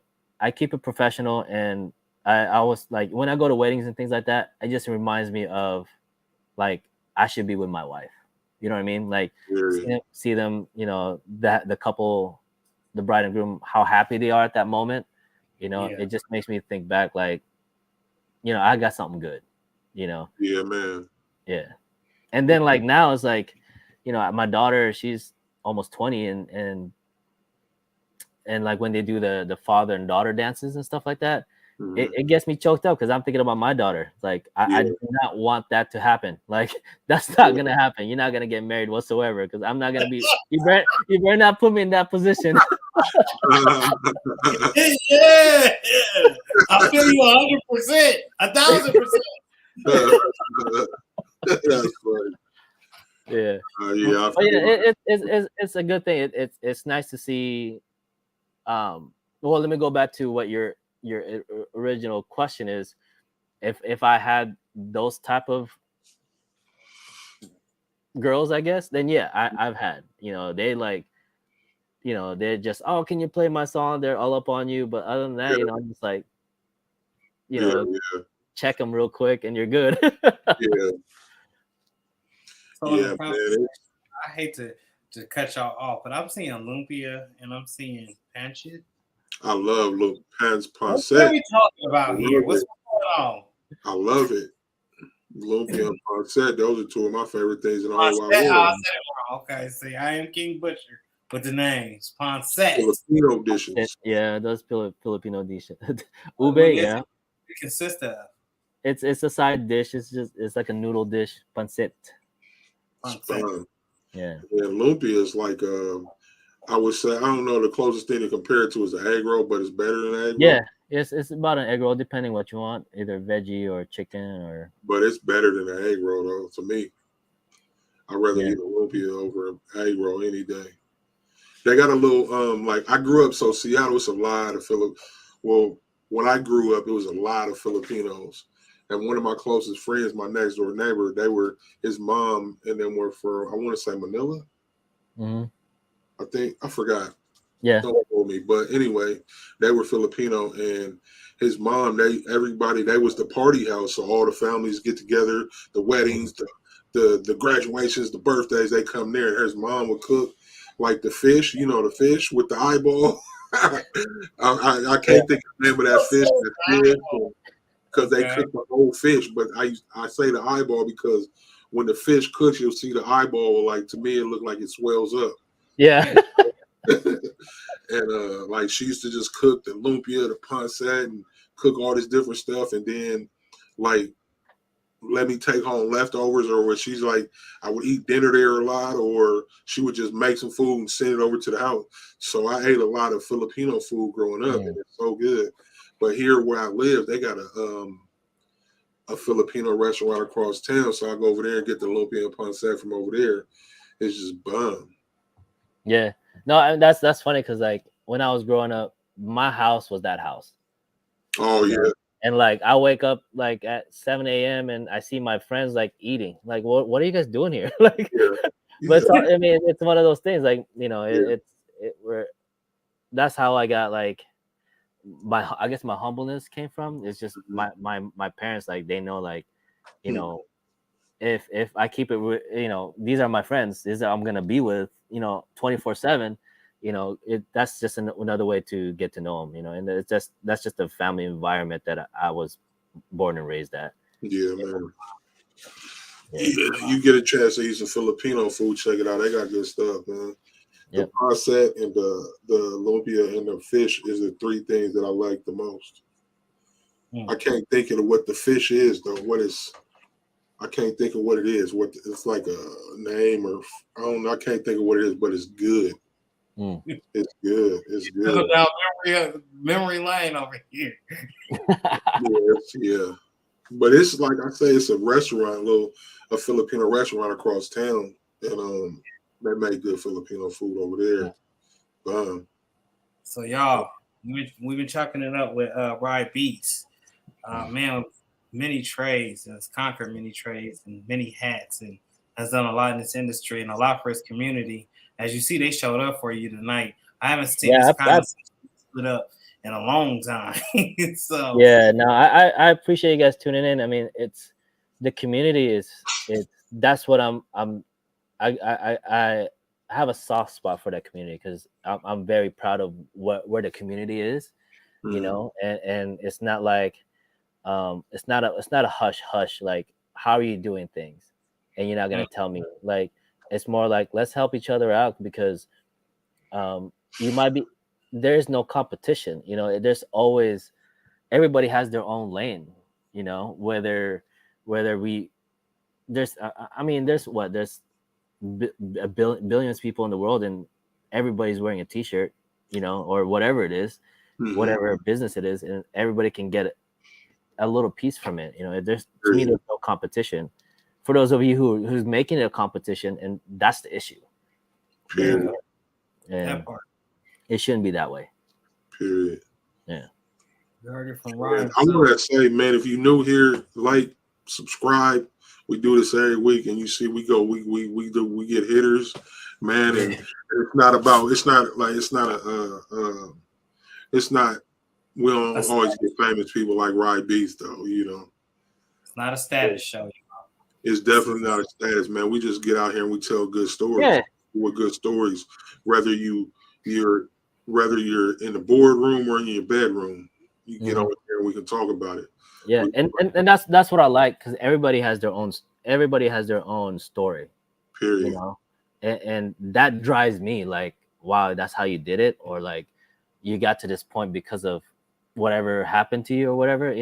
Speaker 1: keep it professional, and I was like, when I go to weddings and things like that, it just reminds me of like I should be with my wife. You know what I mean? Like see them, that the couple, the bride and groom, how happy they are at that moment. It just makes me think back, like, I got something good.
Speaker 2: Yeah, man.
Speaker 1: Yeah. And then like now it's like, my daughter, she's almost 20, and like when they do the father and daughter dances and stuff like that, it gets me choked up because I'm thinking about my daughter. Like I do not want that to happen. Like that's not gonna happen. You're not gonna get married whatsoever because I'm not gonna be. You better not put me in that position.
Speaker 3: Yeah, I feel you 100%, 1,000%.
Speaker 2: That's funny.
Speaker 1: Yeah,
Speaker 2: but
Speaker 1: it's a good thing. It's nice to see. Well, let me go back to what your original question is. If I had those type of girls, I guess, then yeah, I've had. They like, they're just, oh, can you play my song? They're all up on you. But other than that, I'm just like, check them real quick, and you're good.
Speaker 3: So I hate to cut y'all off, but I'm seeing Olympia and I'm seeing Panchit.
Speaker 2: I love little Pants Ponset.
Speaker 3: What are we talking about here? What's going on?
Speaker 2: I love it. Olympia and Ponset, those are two of my favorite things in the whole wide world.
Speaker 3: I said it wrong. Okay, see, I am King Butcher with the names. Ponset.
Speaker 2: Filipino dishes.
Speaker 1: Yeah, those Filipino dishes. Ube, yeah.
Speaker 3: It consists of.
Speaker 1: It's a side dish. It's like a noodle dish. Pancit. Yeah.
Speaker 2: Lumpia is like I would say, I don't know the closest thing to compare it to is an egg roll, but it's better than an egg roll.
Speaker 1: Yeah, it's about an egg roll, depending what you want, either veggie or chicken or.
Speaker 2: But it's better than an egg roll, though. To me, I'd rather eat a lumpia over an egg roll any day. They got a little like I grew up, so Seattle was a lot of Well, when I grew up, it was a lot of Filipinos. And one of my closest friends, my next door neighbor, they were his mom and them were from, I want to say Manila.
Speaker 1: Mm-hmm.
Speaker 2: I forgot.
Speaker 1: Yeah.
Speaker 2: Don't hold me. But anyway, they were Filipino, and his mom, everybody, they was the party house. So all the families get together, the weddings, the graduations, the birthdays, they come there. And his mom would cook like the fish, the fish with the eyeball. I can't think of the name of that fish because they cook the whole fish. But I say the eyeball because when the fish cooks, you'll see the eyeball. Like, to me, it looked like it swells up.
Speaker 1: Yeah.
Speaker 2: And like, she used to just cook the lumpia, the pancit, and cook all this different stuff, and then like let me take home leftovers, or where she's like, I would eat dinner there a lot, or she would just make some food and send it over to the house. So I ate a lot of Filipino food growing up, and it's so good. But here where I live, they got a Filipino restaurant across town, so I go over there and get the lumpia and pancit from over there. It's just bomb.
Speaker 1: Yeah. No, and that's funny because like when I was growing up, my house was that house.
Speaker 2: Oh yeah.
Speaker 1: And like I wake up like at 7 a.m. and I see my friends like eating. Like, what are you guys doing here? Like, but I mean, it's one of those things. Like, that's how I got like I guess my humbleness came from. It's just my parents, like, they know, like, if I keep it, these are my friends. These are I'm gonna be with 24/7. That's just another way to get to know them. And that's just the family environment that I was born and raised at.
Speaker 2: Yeah, man. Yeah, you get a chance to eat some Filipino food, check it out. They got good stuff, man. The pancit and the lumpia and the fish is the three things that I like the most. I can't think of what the fish is though. I can't think of what it is. What it's like a name, or I don't know. I can't think of what it is, but it's good. It's good. It's good.
Speaker 3: Now memory lane over here.
Speaker 2: Yeah. But it's like I say, it's a restaurant, a Filipino restaurant across town, and they make good Filipino food over there.
Speaker 3: So y'all, we've been chucking it up with Rhybeats. Man, many trades, and has conquered many trades and many hats, and has done a lot in this industry and a lot for his community. As you see, they showed up for you tonight. I haven't seen this kind of split up in a long time. So
Speaker 1: no, I appreciate you guys tuning in. I mean, it's the community that's what I have a soft spot for that community because I'm very proud of where the community is, and it's not like it's not a hush like, how are you doing things, and you're not gonna tell me. Like, it's more like, let's help each other out because there's no competition. There's always, everybody has their own lane. Whether there's billions of people in the world, and everybody's wearing a t-shirt, or whatever it is, whatever business it is, and everybody can get a little piece from it. There's no competition. For those of you who's making it a competition, and that's the issue.
Speaker 2: Period.
Speaker 1: And
Speaker 3: that part.
Speaker 1: It shouldn't be that way.
Speaker 2: Period.
Speaker 1: Yeah.
Speaker 3: You heard it from Ryan.
Speaker 2: I want to say, man, if you're new here, like, subscribe. We do this every week, and you see, we get hitters, man, and we don't always get famous people like Rhybeats though,
Speaker 3: It's not a status show.
Speaker 2: It's definitely not a status, man. We just get out here and we tell good stories. With good stories, whether you're in the boardroom or in your bedroom, you get over here and we can talk about it.
Speaker 1: Yeah, and that's what I like, because everybody has their own story.
Speaker 2: Period.
Speaker 1: And that drives me, like, wow, that's how you did it, or like you got to this point because of whatever happened to you or whatever.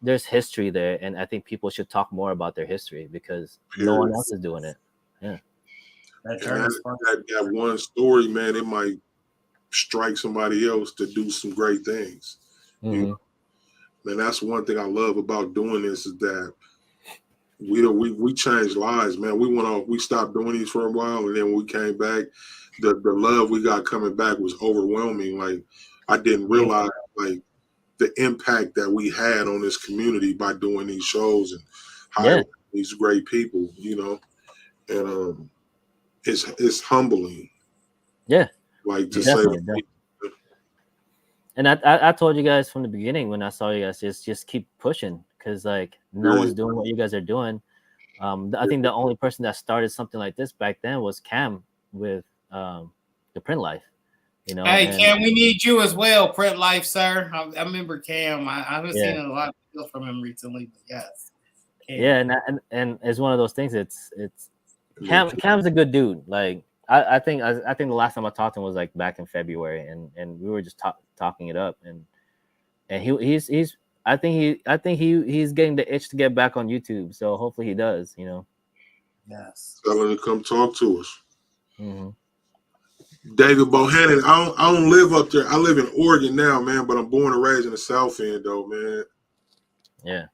Speaker 1: There's history there, and I think people should talk more about their history because no one else is doing it. Yeah.
Speaker 2: That one story, man, it might strike somebody else to do some great things. And that's one thing I love about doing this, is that we changed lives, man. We stopped doing these for a while, and then when we came back, the love we got coming back was overwhelming. Like, I didn't realize like the impact that we had on this community by doing these shows and hiring these great people, and it's humbling.
Speaker 1: Yeah.
Speaker 2: like to
Speaker 1: Definitely,
Speaker 2: say.
Speaker 1: definitely. And I told you guys from the beginning when I saw you guys, just keep pushing, because like no one's doing what you guys are doing. I think the only person that started something like this back then was Cam with the Print Life. You know,
Speaker 3: hey,
Speaker 1: and
Speaker 3: Cam, we need you as well, Print Life, sir. I remember Cam. I haven't seen a lot of videos from him recently, but yes. Cam.
Speaker 1: Yeah, and it's one of those things. It's Cam's a good dude. Like I think the last time I talked to him was like back in February, and we were just talking it up, and he's I think he's getting the itch to get back on YouTube. So hopefully he does. You know.
Speaker 3: Yes.
Speaker 2: Tell him to come talk to us.
Speaker 1: Mm-hmm.
Speaker 2: David Bohannon, I don't live up there. I live in Oregon now, man, but I'm born and raised in the South End, though, man.
Speaker 1: Yeah.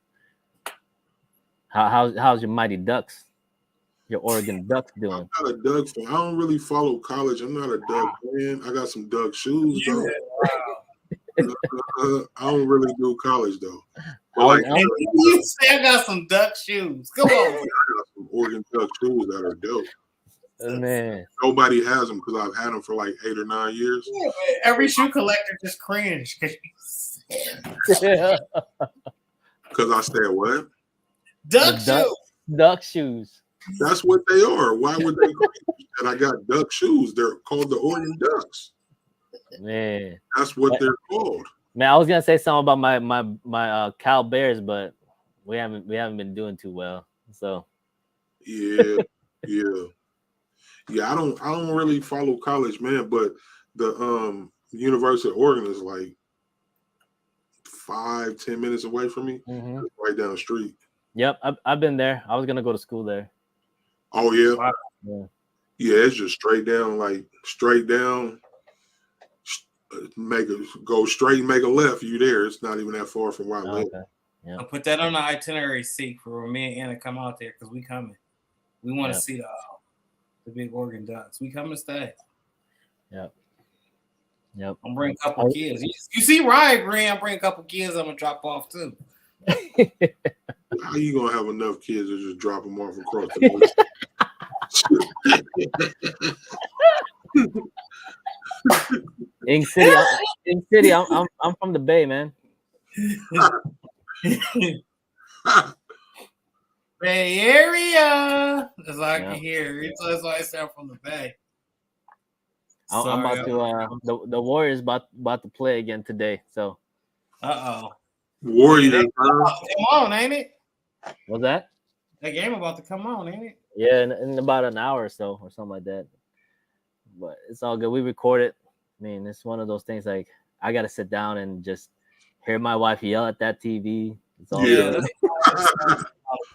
Speaker 1: How's your Mighty Ducks, your Oregon Ducks doing?
Speaker 2: I'm not a Doug fan. I don't really follow college. I'm not a Doug fan. I got some Doug shoes, though. I don't really do college, though. But
Speaker 3: you say I got some duck shoes. Come on.
Speaker 2: I got some Oregon Duck shoes that are dope.
Speaker 1: Man,
Speaker 2: nobody has them because I've had them for like 8 or 9 years.
Speaker 3: Yeah, every shoe collector just cringe
Speaker 2: because I said what?
Speaker 3: Duck shoes.
Speaker 1: Duck shoes.
Speaker 2: That's what they are. Why would they cringe that I got duck shoes? They're called the Oregon Ducks.
Speaker 1: Man,
Speaker 2: that's what they're called.
Speaker 1: Man, I was gonna say something about my Cal Bears, but we haven't been doing too well. So
Speaker 2: yeah. I don't really follow college, man, but the University of Oregon is like 5-10 minutes away from me, right down the street.
Speaker 1: Yep, I've been there. I was gonna go to school there.
Speaker 2: Oh yeah,
Speaker 1: wow.
Speaker 2: Yeah. It's just straight down, go straight and make a left. You there? It's not even that far from where I live.
Speaker 1: Okay. Yeah.
Speaker 3: I'll put that on the itinerary, Seek, for me and Anna come out there because we coming. We want to see the big Oregon Ducks. We come to stay.
Speaker 1: Yep.
Speaker 3: I'm bringing a couple kids. You see Ryan Green, I'm bringing a couple kids. I'm gonna drop off too.
Speaker 2: How you gonna have enough kids to just drop them off across the
Speaker 1: Ink City, I'm from the Bay, man.
Speaker 3: Bay Area. That's all I can hear. That's why I say I'm from the Bay.
Speaker 1: I'm about to the Warriors about to play again today. So
Speaker 2: Warriors
Speaker 3: come on, ain't it?
Speaker 1: What's that?
Speaker 3: That game about to come on, ain't it?
Speaker 1: Yeah, in about an hour or so, or something like that. But it's all good. We record it. I mean, it's one of those things like I gotta sit down and just hear my wife yell at that TV. It's all good.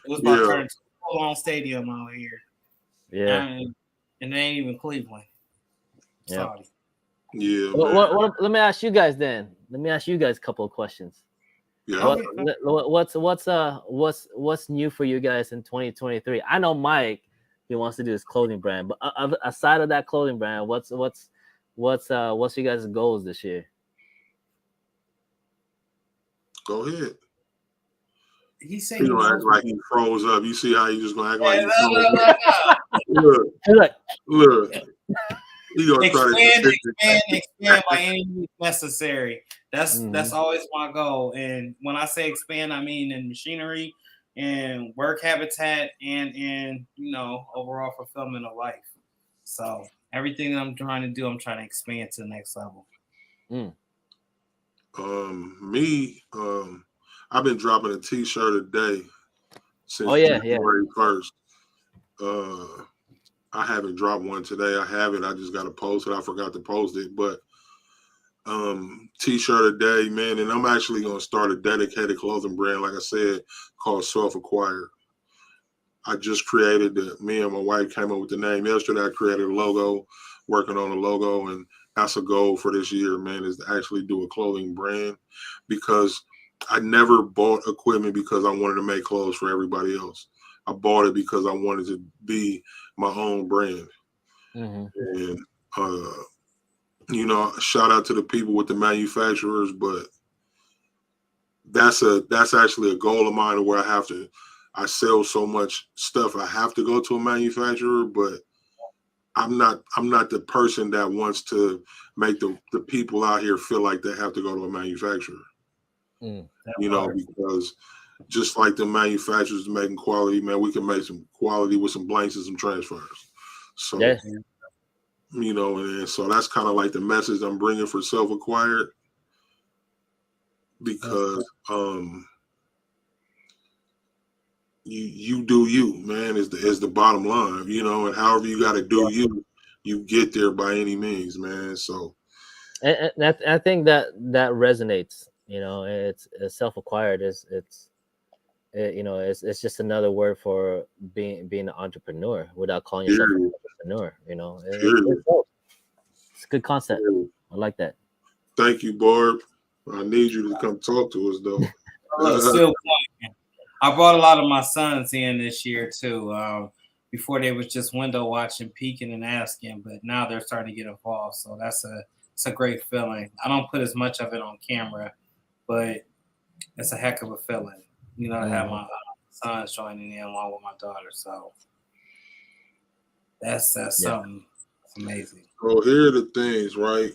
Speaker 3: It was about to turn into a full-on stadium out here.
Speaker 1: Yeah.
Speaker 3: And they ain't even Cleveland. Sorry.
Speaker 2: Yeah.
Speaker 1: Let me ask you guys then. Let me ask you guys a couple of questions.
Speaker 2: Yeah.
Speaker 1: What's new for you guys in 2023? I know Mike, he wants to do his clothing brand, but aside of that clothing brand, what's you guys' goals this year?
Speaker 2: Go ahead.
Speaker 3: He said
Speaker 2: he gonna act like he froze up. You see how he just gonna act like he froze up? Look. He gonna
Speaker 3: expand by any means necessary. That's always my goal. And when I say expand, I mean in machinery and work habitat and in overall fulfillment of life. So everything that I'm trying to do, I'm trying to expand to the next level.
Speaker 2: I've been dropping a t-shirt a day since January 1st. I haven't dropped one today. I haven't. I just got to post it. I forgot to post it, but t-shirt a day, man. And I'm actually going to start a dedicated clothing brand, like I said, called Self-Acquired. I just created me and my wife came up with the name yesterday. I created a logo, working on a logo, and that's a goal for this year, man, is to actually do a clothing brand, because I never bought equipment because I wanted to make clothes for everybody else. I bought it because I wanted to be my own brand. And shout out to the people with the manufacturers, but that's actually a goal of mine where I sell so much stuff I have to go to a manufacturer, but I'm not the person that wants to make the people out here feel like they have to go to a manufacturer. You know, because just like the manufacturers making quality, man, we can make some quality with some blanks and some transfers. So, you know, and so that's kind of like the message I'm bringing for self-acquired, because you do you, man, is the bottom line, you know, and however you got to do you get there by any means, man. So,
Speaker 1: and I think that resonates. You know, it's self-acquired. You know, it's just another word for being an entrepreneur without calling yourself an entrepreneur. You know, it's a good concept. I like that.
Speaker 2: Thank you, Barb. I need you to come talk to us, though.
Speaker 3: Still playing. I brought a lot of my sons in this year too. Before they was just window watching, peeking and asking, but now they're starting to get involved. So it's a great feeling. I don't put as much of it on camera, but it's a heck of a feeling, you know, to have my sons joining in along with my daughter. So that's something. It's amazing.
Speaker 2: Well, here are the things, right?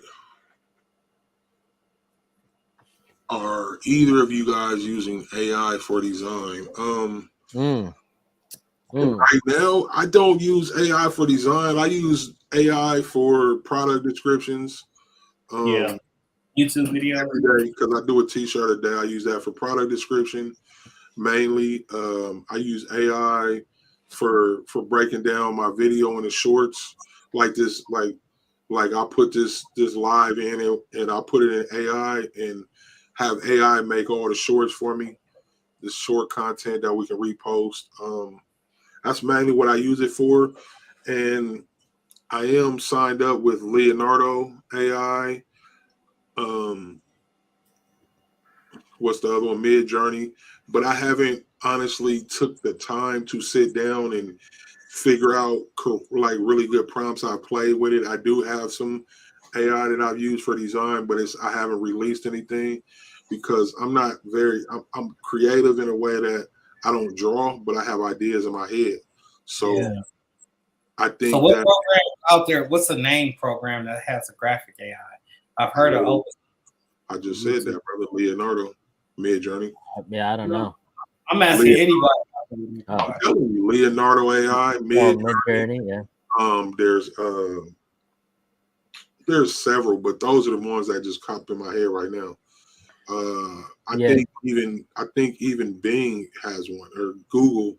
Speaker 2: Are either of you guys using AI for design? Right now, I don't use AI for design. I use AI for product descriptions.
Speaker 3: YouTube video
Speaker 2: every day, because I do a t-shirt a day. I use that for product description mainly. I use AI for breaking down my video in the shorts, like this, like I'll put this live in it, and I'll put it in AI and have AI make all the shorts for me, the short content that we can repost. That's mainly what I use it for. And I am signed up with Leonardo AI. What's the other one? Mid-Journey. But I haven't honestly took the time to sit down and figure out like really good prompts. I play with it. I do have some AI that I've used for design, but I haven't released anything because I'm not I'm creative in a way that I don't draw, but I have ideas in my head. So I think.
Speaker 3: So what program out there? What's the name program that has a graphic AI? I've heard of.
Speaker 2: I just said that, brother. Leonardo, Mid-Journey.
Speaker 1: Yeah, I don't know.
Speaker 3: I'm asking anybody.
Speaker 2: I'm telling you, Leonardo AI,
Speaker 1: Mid-Journey. Yeah.
Speaker 2: There's several, but those are the ones that just pop in my head right now. I think even Bing has one, or Google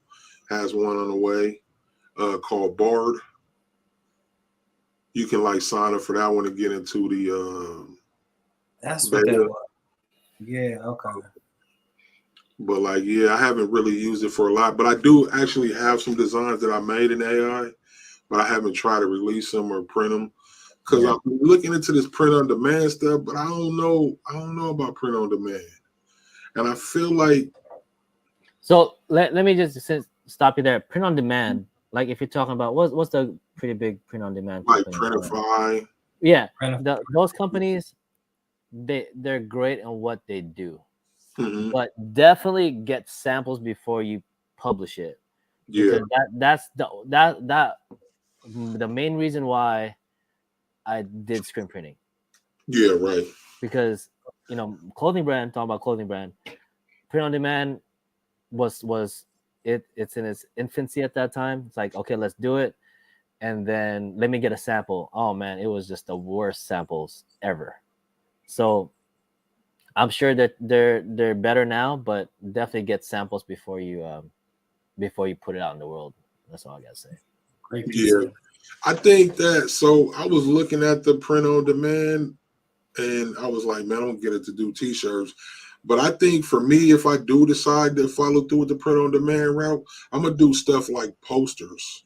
Speaker 2: has one on the way, called Bard. You can like sign up for that one to get into the.
Speaker 3: That's what that was. Yeah. Okay.
Speaker 2: But like, I haven't really used it for a lot. But I do actually have some designs that I made in AI, but I haven't tried to release them or print them. Because I'm looking into this print on demand stuff, but I don't know about print on demand. And I feel like.
Speaker 1: So let me just stop you there. Print on demand, like if you're talking about what's the pretty big print on demand
Speaker 2: company? Like Printify.
Speaker 1: Yeah, those companies, they're great in what they do, but definitely get samples before you publish it.
Speaker 2: Yeah,
Speaker 1: that's the main reason why I did screen printing.
Speaker 2: Yeah, right.
Speaker 1: Because talking about clothing brand, print on demand was it's in its infancy at that time. It's like, okay, let's do it, and then let me get a sample. Oh man, it was just the worst samples ever. So I'm sure that they're better now, but definitely get samples before you put it out in the world. That's all I gotta say.
Speaker 2: Yeah, I think that. So I was looking at the print on demand, and I was like, man, I don't get it to do t-shirts. But I think for me, if I do decide to follow through with the print on demand route, I'm gonna do stuff like posters,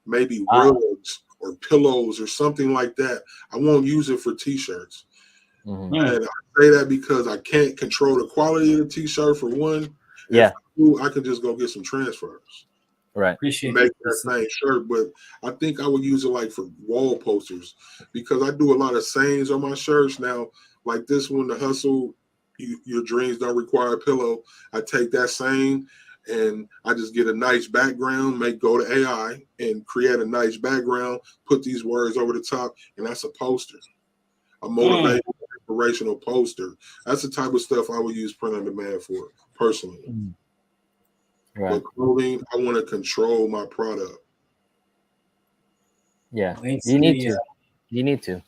Speaker 2: maybe rugs or pillows or something like that. I won't use it for t-shirts. And I say that because I can't control the quality of the t-shirt for one.
Speaker 1: Yeah.
Speaker 2: I can just go get some transfers.
Speaker 1: Right.
Speaker 3: Appreciate
Speaker 2: make that same shirt, but I think I would use it like for wall posters because I do a lot of sayings on my shirts now. Like this one, the hustle, your dreams don't require a pillow. I take that saying and I just get a nice background, go to AI and create a nice background, put these words over the top, and that's a poster, a motivational, inspirational poster. That's the type of stuff I would use print on demand for personally.
Speaker 1: Right.
Speaker 2: But clothing, I want to control my product.
Speaker 1: Yeah, you need to. You need to.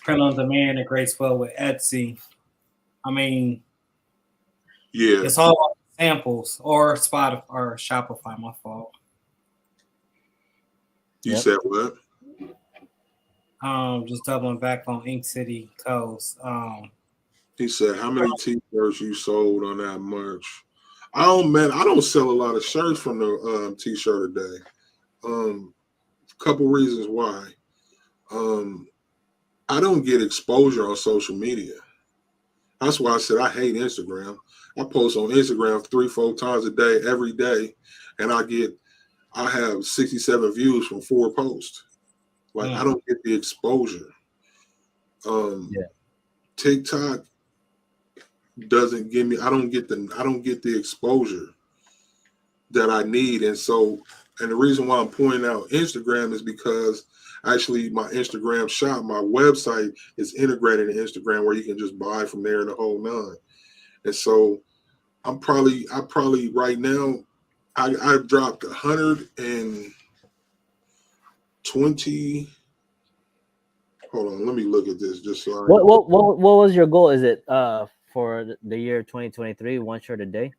Speaker 3: Print on demand integrates well with Etsy. I mean,
Speaker 2: yeah,
Speaker 3: it's all samples or Spotify or Shopify. My fault.
Speaker 2: You said what?
Speaker 3: Just doubling back on Ink City Codes.
Speaker 2: He said, "How many T-shirts you sold on that merch?" I don't sell a lot of shirts from the T-shirt a day. Couple reasons why. I don't get exposure on social media. That's why I said I hate Instagram. I post on Instagram 3-4 times a day, every day, and I have 67 views from 4 posts. Like I don't get the exposure. TikTok doesn't give me. I don't get the exposure that I need, and the reason why I'm pointing out Instagram is because actually my Instagram shop, my website is integrated in Instagram where you can just buy from there in the whole nine. And so I probably right now I dropped 120. Hold on, let me look at this just so I
Speaker 1: What was your goal? Is it for the year 2023, one shirt a day?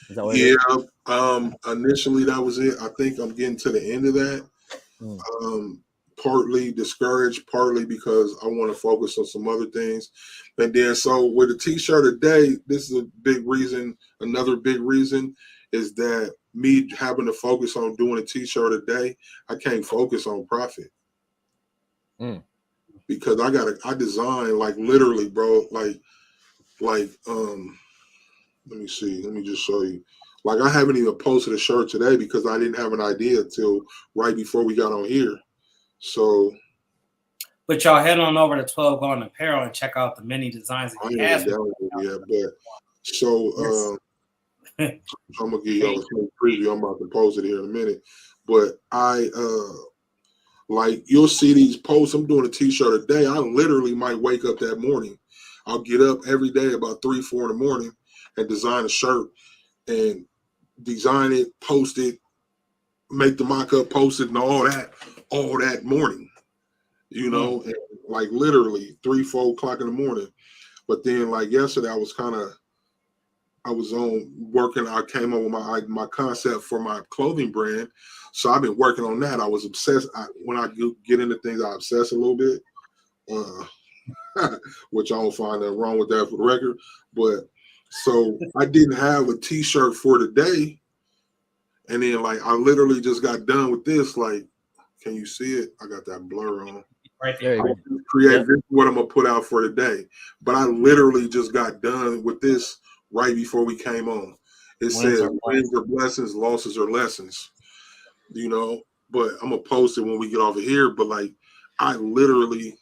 Speaker 1: Is that what it is?
Speaker 2: Initially that was it. I think I'm getting to the end of that. Partly discouraged, partly because I want to focus on some other things. And then so with a T-shirt a day, this is a big reason. Another big reason is that me having to focus on doing a T-shirt a day, I can't focus on profit. Because I design like literally, bro, like let me see, let me just show you. Like I haven't even posted a shirt today because I didn't have an idea till right before we got on here. So
Speaker 3: but y'all head on over to 12vegoneapparel and check out the many designs that he has.
Speaker 2: I'm gonna give y'all a small preview. I'm about to post it here in a minute. But like you'll see these posts. I'm doing a T-shirt a day. I literally might wake up that morning. I'll get up every day about 3-4 in the morning and design a shirt and design it, post it, make the mock-up, post it, and all that morning. You know, and like literally 3-4 o'clock in the morning. But then like yesterday, I was on working. I came up with my concept for my clothing brand. So I've been working on that. I was obsessed. When I get into things, I obsess a little bit, which I don't find nothing wrong with that for the record. But so I didn't have a T-shirt for today. And then like I literally just got done with this. Like, can you see it? I got that blur on.
Speaker 3: Right there.
Speaker 2: This is what I'm gonna put out for today. But I literally just got done with this right before we came on. It says wins are blessings, losses are lessons. You know, but I'm gonna post it when we get off of here. But like I literally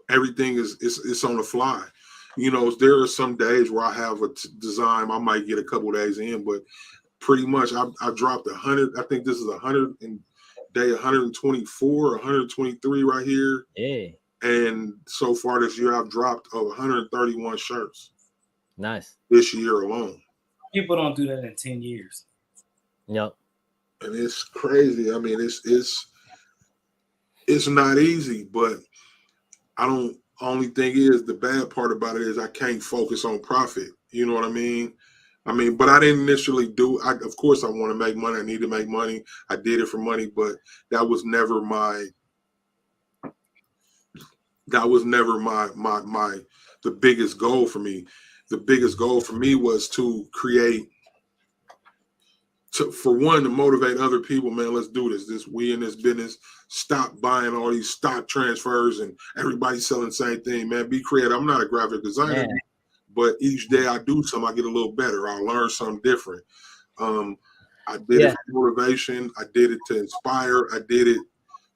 Speaker 2: everything is on the fly. You know, there are some days where I have a design, I might get a couple days in, but pretty much I dropped 100. I think this is 100 and day 124, 123 right here.
Speaker 1: Hey.
Speaker 2: And so far this year, I've dropped 131 shirts.
Speaker 1: Nice.
Speaker 2: This year alone.
Speaker 3: People don't do that in 10 years.
Speaker 1: Yep.
Speaker 2: And it's crazy. I mean, it's not easy, but only thing is the bad part about it is I can't focus on profit. You know what I mean? But I didn't initially of course I want to make money. I need to make money. I did it for money, but that was never the biggest goal for me. The biggest goal for me was to create, for one, to motivate other people, man, let's do this. We in this business, stop buying all these stock transfers and everybody selling the same thing, man. Be creative. I'm not a graphic designer. Man. But each day I do something, I get a little better. I learn something different. I did it for motivation. I did it to inspire. I did it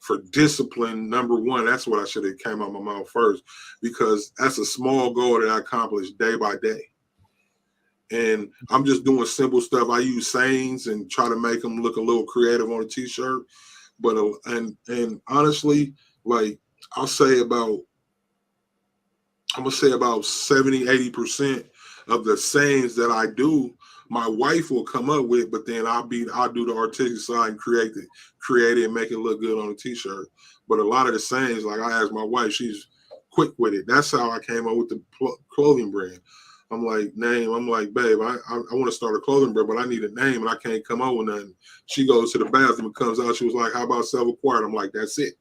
Speaker 2: for discipline. Number one, that's what I should have came out of my mouth first, because that's a small goal that I accomplished day by day. And I'm just doing simple stuff. I use sayings and try to make them look a little creative on a t-shirt. But and honestly, like I'm gonna say about 70-80% of the sayings that I do, my wife will come up with, but then I'll do the artistic side and create it and make it look good on a t-shirt. But a lot of the sayings, like I asked my wife, she's quick with it. That's how I came up with the clothing brand. I'm like, babe, I want to start a clothing brand, but I need a name and I can't come up with nothing. She goes to the bathroom and comes out. She was like, how about self-acquired? I'm like, that's it.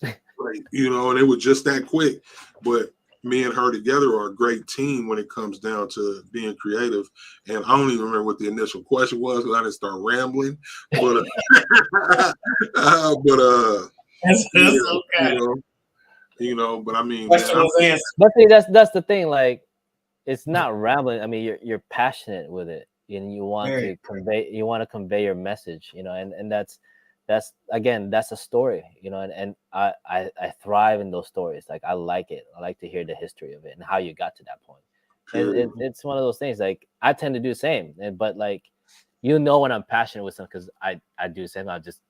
Speaker 2: Like, and it was just that quick. But me and her together are a great team when it comes down to being creative. And I don't even remember what the initial question was because I didn't start rambling. But
Speaker 3: that's okay.
Speaker 2: But I mean,
Speaker 3: Question was answered.
Speaker 1: But see, that's the thing. Like, it's not rambling. I mean, you're passionate with it, and you want to convey your message. And that's again, that's a story. And I thrive in those stories. Like, I like it. I like to hear the history of it and how you got to that point. And it's one of those things. Like, I tend to do the same. But like, when I'm passionate with something, because I do the same. I just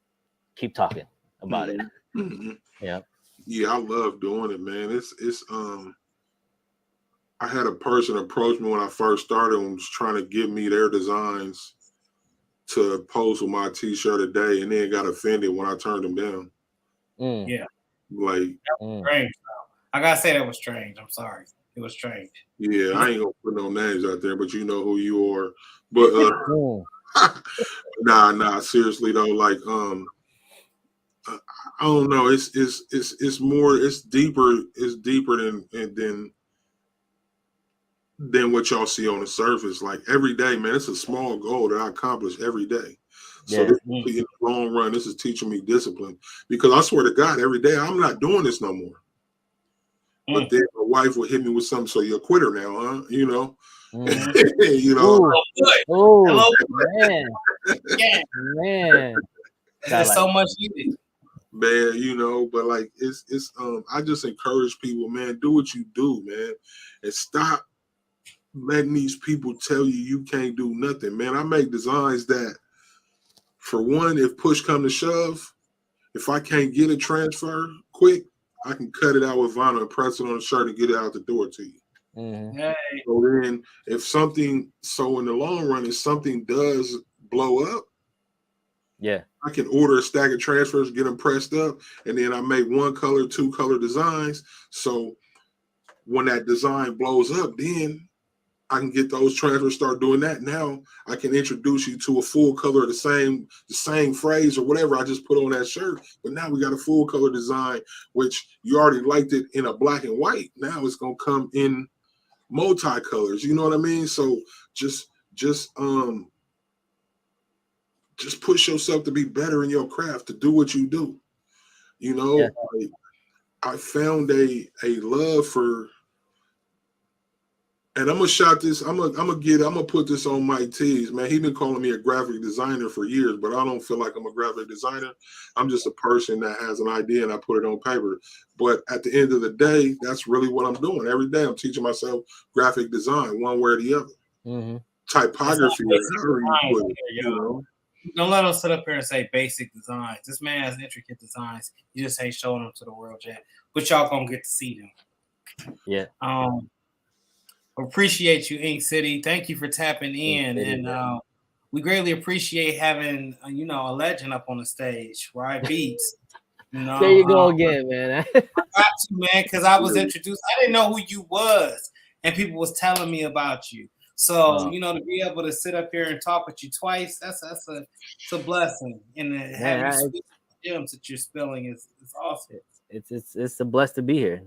Speaker 1: keep talking about it.
Speaker 2: Mm-hmm.
Speaker 1: Yeah.
Speaker 2: Yeah, I love doing it, man. It's I had a person approach me when I first started and was trying to give me their designs to post with my t-shirt a day, and then got offended when I turned them down.
Speaker 3: Yeah.
Speaker 2: Like,
Speaker 3: strange. I gotta say that was strange. I'm sorry. It was strange.
Speaker 2: Yeah, I ain't gonna put no names out there, but you know who you are. But nah, seriously though, like I don't know. It's more. It's deeper than what y'all see on the surface. Like, every day, man, it's a small goal that I accomplish every day. So in the long run, this is teaching me discipline, because I swear to God, every day I'm not doing this no more. But then my wife will hit me with something. So you're a quitter now, huh?
Speaker 1: Oh, man. Yeah, man.
Speaker 3: There's so much needed.
Speaker 2: Man, but like it's I just encourage people, man, do what you do, man, and stop letting these people tell you can't do nothing, man. I make designs that, for one, if push come to shove, if I can't get a transfer quick, I can cut it out with vinyl and press it on the shirt and get it out the door to you.
Speaker 3: Hey.
Speaker 2: So then in the long run, if something does blow up, I can order a stack of transfers, get them pressed up, and then I make 1 color, 2 color designs. So when that design blows up, then I can get those transfers, start doing that. Now I can introduce you to a full color of the same phrase or whatever I just put on that shirt. But now we got a full color design, which you already liked it in a black and white. Now it's gonna come in multicolors. You know what I mean? So just push yourself to be better in your craft, to do what you do. Like, I found a love for. And I'm gonna shout this. I'm gonna put this on miketees, man. He been calling me a graphic designer for years, but I don't feel like I'm a graphic designer. I'm just a person that has an idea and I put it on paper. But at the end of the day, that's really what I'm doing. Every day I'm teaching myself graphic design, one way or the other. Typography,
Speaker 3: Don't let us sit up here and say basic designs. This man has intricate designs. You just ain't showing them to the world yet, but y'all gonna get to see them.
Speaker 1: Yeah.
Speaker 3: Appreciate you, Ink City. Thank you for tapping in, and we greatly appreciate having a legend up on the stage, Rhybeats.
Speaker 1: There you go again, man.
Speaker 3: I got you, man, because I was introduced. I didn't know who you was, and people was telling me about you. So to be able to sit up here and talk with you twice, that's a blessing. And having gems that you're spilling is awesome.
Speaker 1: It's a blessed to be here.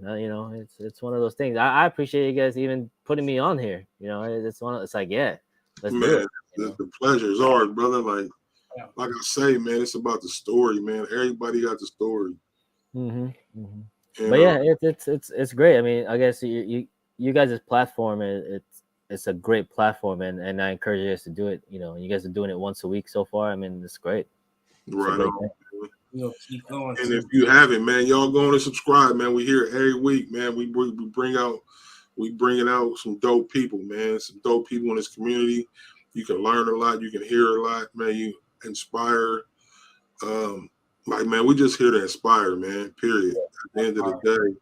Speaker 1: It's one of those things. I appreciate you guys even putting me on here. It's like, let's do it.
Speaker 2: The pleasure is ours, brother. Like I say, man, it's about the story, man. Everybody got the story.
Speaker 1: But it's great. I mean, I guess you guys' platform it's a great platform, and I encourage you guys to do it. You guys are doing it once a week so far. I mean, it's great.
Speaker 2: Right on.
Speaker 3: We'll keep going.
Speaker 2: And if you haven't, man, y'all go on and subscribe, man. We here every week, man. We bring out we bringing out some dope people, man. Some dope people in this community. You can learn a lot. You can hear a lot, man. You inspire. Like, man, we just here to inspire, man. Period. At the end of the day.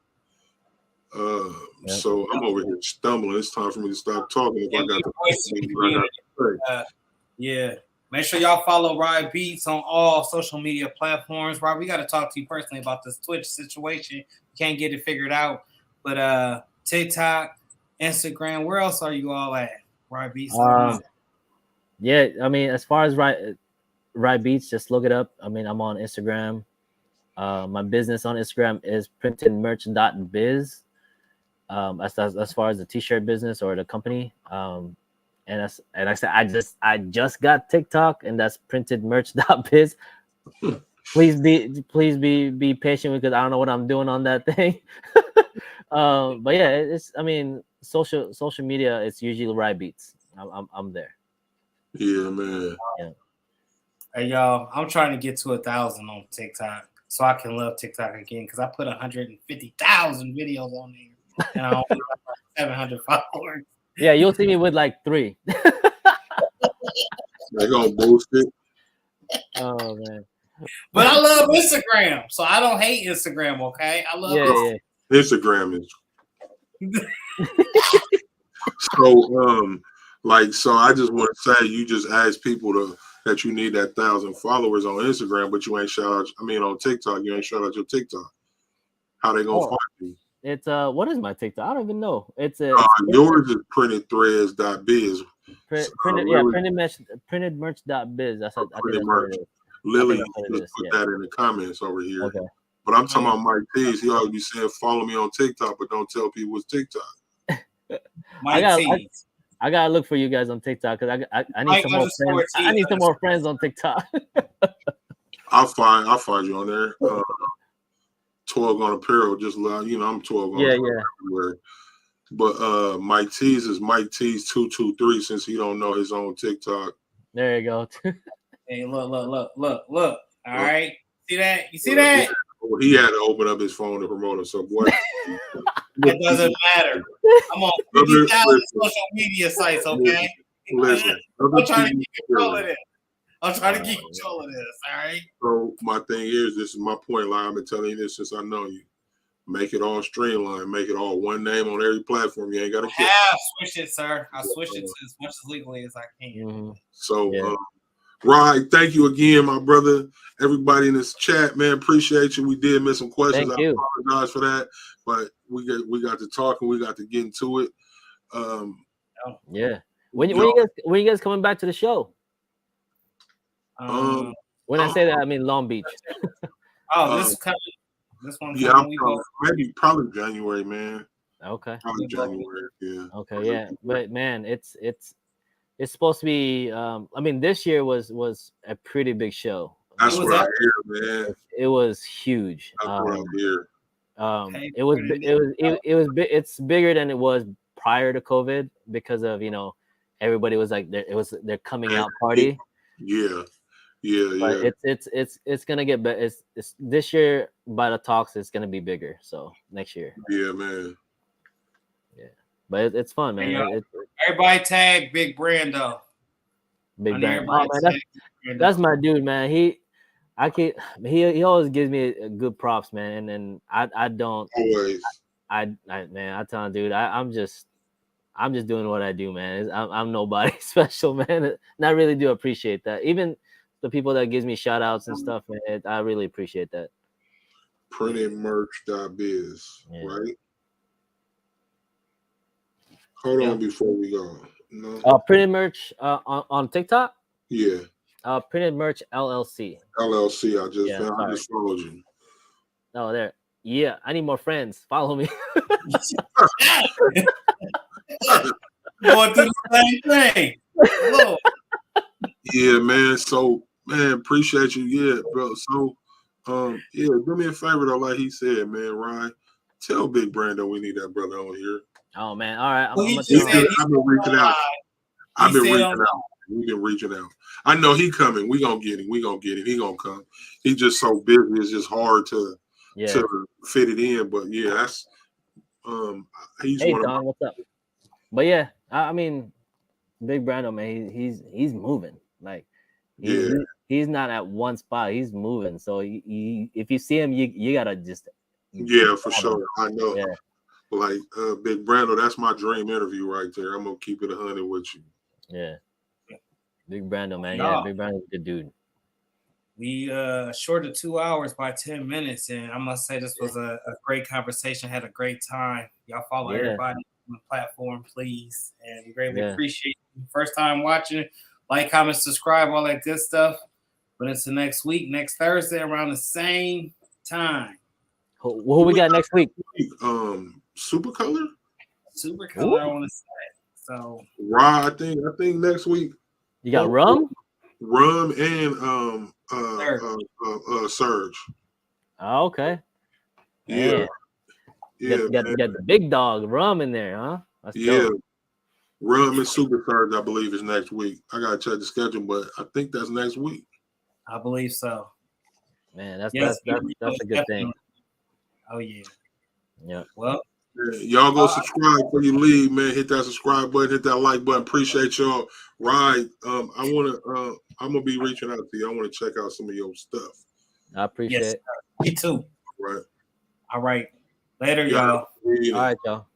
Speaker 2: So I'm over here stumbling. It's time for me to stop talking. If I got to say.
Speaker 3: Yeah. Make sure y'all follow Rhybeats on all social media platforms. Rob, we got to talk to you personally about this Twitch situation. We can't get it figured out. But TikTok, Instagram, where else are you all at? Rhybeats.
Speaker 1: Yeah, I mean, as far as Rhybeats, just look it up. I mean, I'm on Instagram. My business on Instagram is printedmerch.biz. As far as the t-shirt business or the company. And I said I just got TikTok, and that's printedmerch.biz. Please be patient because I don't know what I'm doing on that thing. But yeah, it's, I mean, social media, it's usually Rhybeats. I'm there.
Speaker 2: Yeah, man.
Speaker 1: Yeah.
Speaker 3: Hey y'all, I'm trying to get to 1,000 on TikTok so I can love TikTok again, because I put 150,000 videos on there and I only have 700 followers.
Speaker 1: Yeah, you'll see me with like 3.
Speaker 2: They're gonna boost it.
Speaker 1: Oh man.
Speaker 3: But I love Instagram, so I don't hate Instagram, okay? I love
Speaker 2: it. Instagram is so I just want to say, you just asked people that you need that 1,000 followers on Instagram, but you ain't on TikTok, you ain't shout out your TikTok. How they gonna find you?
Speaker 1: It's what is my TikTok? I don't even know. It's
Speaker 2: yours is printedthreads.biz.
Speaker 1: Printedmerch.biz. That's what
Speaker 2: it is. Lily just put that in the comments over here. Okay. But I'm talking about miketees. He always be saying, follow me on TikTok, but don't tell people it's TikTok.
Speaker 1: I gotta look for you guys on TikTok because I need some more friends. I need some more friends on TikTok.
Speaker 2: I'll find you on there. 12vegoneapparel, just I'm 12vegoneapparel everywhere. But miketees is miketees223 since he don't know his own TikTok.
Speaker 1: There you go.
Speaker 3: Hey, look. All right. See that? You see that?
Speaker 2: He had to open up his phone to promote himself. What?
Speaker 3: It doesn't matter. I'm on 50,000 social media sites, okay?
Speaker 2: Listen.
Speaker 3: I'm trying to keep control of this. All right?
Speaker 2: So my thing is, this is my point. Like, I've been telling you this since I know you. Make it all streamlined. Make it all one name on every platform. You ain't got to
Speaker 3: kill. Switch it, sir. I switched it to as much as legally as I can.
Speaker 1: Mm-hmm.
Speaker 2: So, Rye, thank you again, my brother. Everybody in this chat, man, appreciate you. We did miss some questions.
Speaker 1: Thank you.
Speaker 2: I apologize for that, but we got to talk and we got to get into it.
Speaker 1: When you guys coming back to the show? When I say that, I mean Long Beach.
Speaker 3: This is coming. This one.
Speaker 2: Yeah, probably January, man.
Speaker 1: Okay.
Speaker 2: Probably January. Yeah.
Speaker 1: Okay. Yeah, but man, it's supposed to be. I mean, this year was a pretty big show.
Speaker 2: That's what I hear, man.
Speaker 1: It was huge.
Speaker 2: That's what I hear.
Speaker 1: It's bigger than it was prior to COVID because of everybody was like their coming out party.
Speaker 2: Yeah.
Speaker 1: But it's gonna get better. It's this year by the talks. It's gonna be bigger. So next year.
Speaker 2: Yeah, man.
Speaker 1: Yeah, but it's fun, man.
Speaker 3: Everybody tag Big Brando.
Speaker 1: Big Brando. Oh, man, that's my dude, man. He always gives me good props, man. And I don't
Speaker 2: always.
Speaker 1: I tell him, dude, I'm just doing what I do, man. I'm nobody special, man. And I really do appreciate that. Even the people that gives me shout outs and stuff, man, I really appreciate that.
Speaker 2: Printedmerch.biz, right? Hold on before we go. No.
Speaker 1: Printed Merch on TikTok?
Speaker 2: Yeah.
Speaker 1: Printed Merch LLC.
Speaker 2: LLC. I just followed you.
Speaker 1: Oh, there. Yeah, I need more friends. Follow me.
Speaker 3: Going through the same thing. Hello.
Speaker 2: Yeah, man. So, man, appreciate you. Yeah, bro. So, do me a favor though, like he said, man. Ryan, tell Big Brando we need that brother on here.
Speaker 1: Oh man, all right.
Speaker 2: I've been reaching out. We've been reaching out. I know he coming. We gonna get him. He gonna come. He's just so busy. It's just hard to fit it in. But yeah, He's
Speaker 1: Hey
Speaker 2: one of
Speaker 1: Don, what's up? But yeah, I mean, Big Brando, man, he's moving. Like he's not at one spot. He's moving. So if you see him, you gotta just
Speaker 2: for sure. I know.
Speaker 1: Yeah.
Speaker 2: Like Big Brando, that's my dream interview right there. I'm gonna keep it 100 with you.
Speaker 1: Yeah. Big Brando, man.
Speaker 3: Y'all.
Speaker 1: Yeah, Big Brando's a good dude.
Speaker 3: We shorted 2 hours by 10 minutes, and I must say this was a great conversation. Had a great time. Y'all follow everybody on the platform, please, and we greatly appreciate you. First time watching, like, comment, subscribe, all that good stuff. But it's the next week, next Thursday, around the same time.
Speaker 1: Who we got next week?
Speaker 2: Super Color.
Speaker 3: Super Color, I want to say. So
Speaker 2: I think next week.
Speaker 1: You got Rum
Speaker 2: and Surge.
Speaker 1: Oh, okay.
Speaker 2: Yeah.
Speaker 1: You got the big dog Rum in there, huh? That's dope.
Speaker 2: Rum and Super Surge, I believe, is next week. I gotta check the schedule, but I think that's next week.
Speaker 3: I believe so.
Speaker 1: Man, that's a good thing.
Speaker 3: Oh yeah.
Speaker 1: Yeah.
Speaker 3: Well,
Speaker 2: y'all go subscribe before you leave, man. Hit that subscribe button, hit that like button. Appreciate y'all. I'm gonna be reaching out to you. I want to check out some of your stuff.
Speaker 1: I appreciate it.
Speaker 3: Me too.
Speaker 2: Right.
Speaker 3: All right. Later, y'all.
Speaker 1: All right, y'all.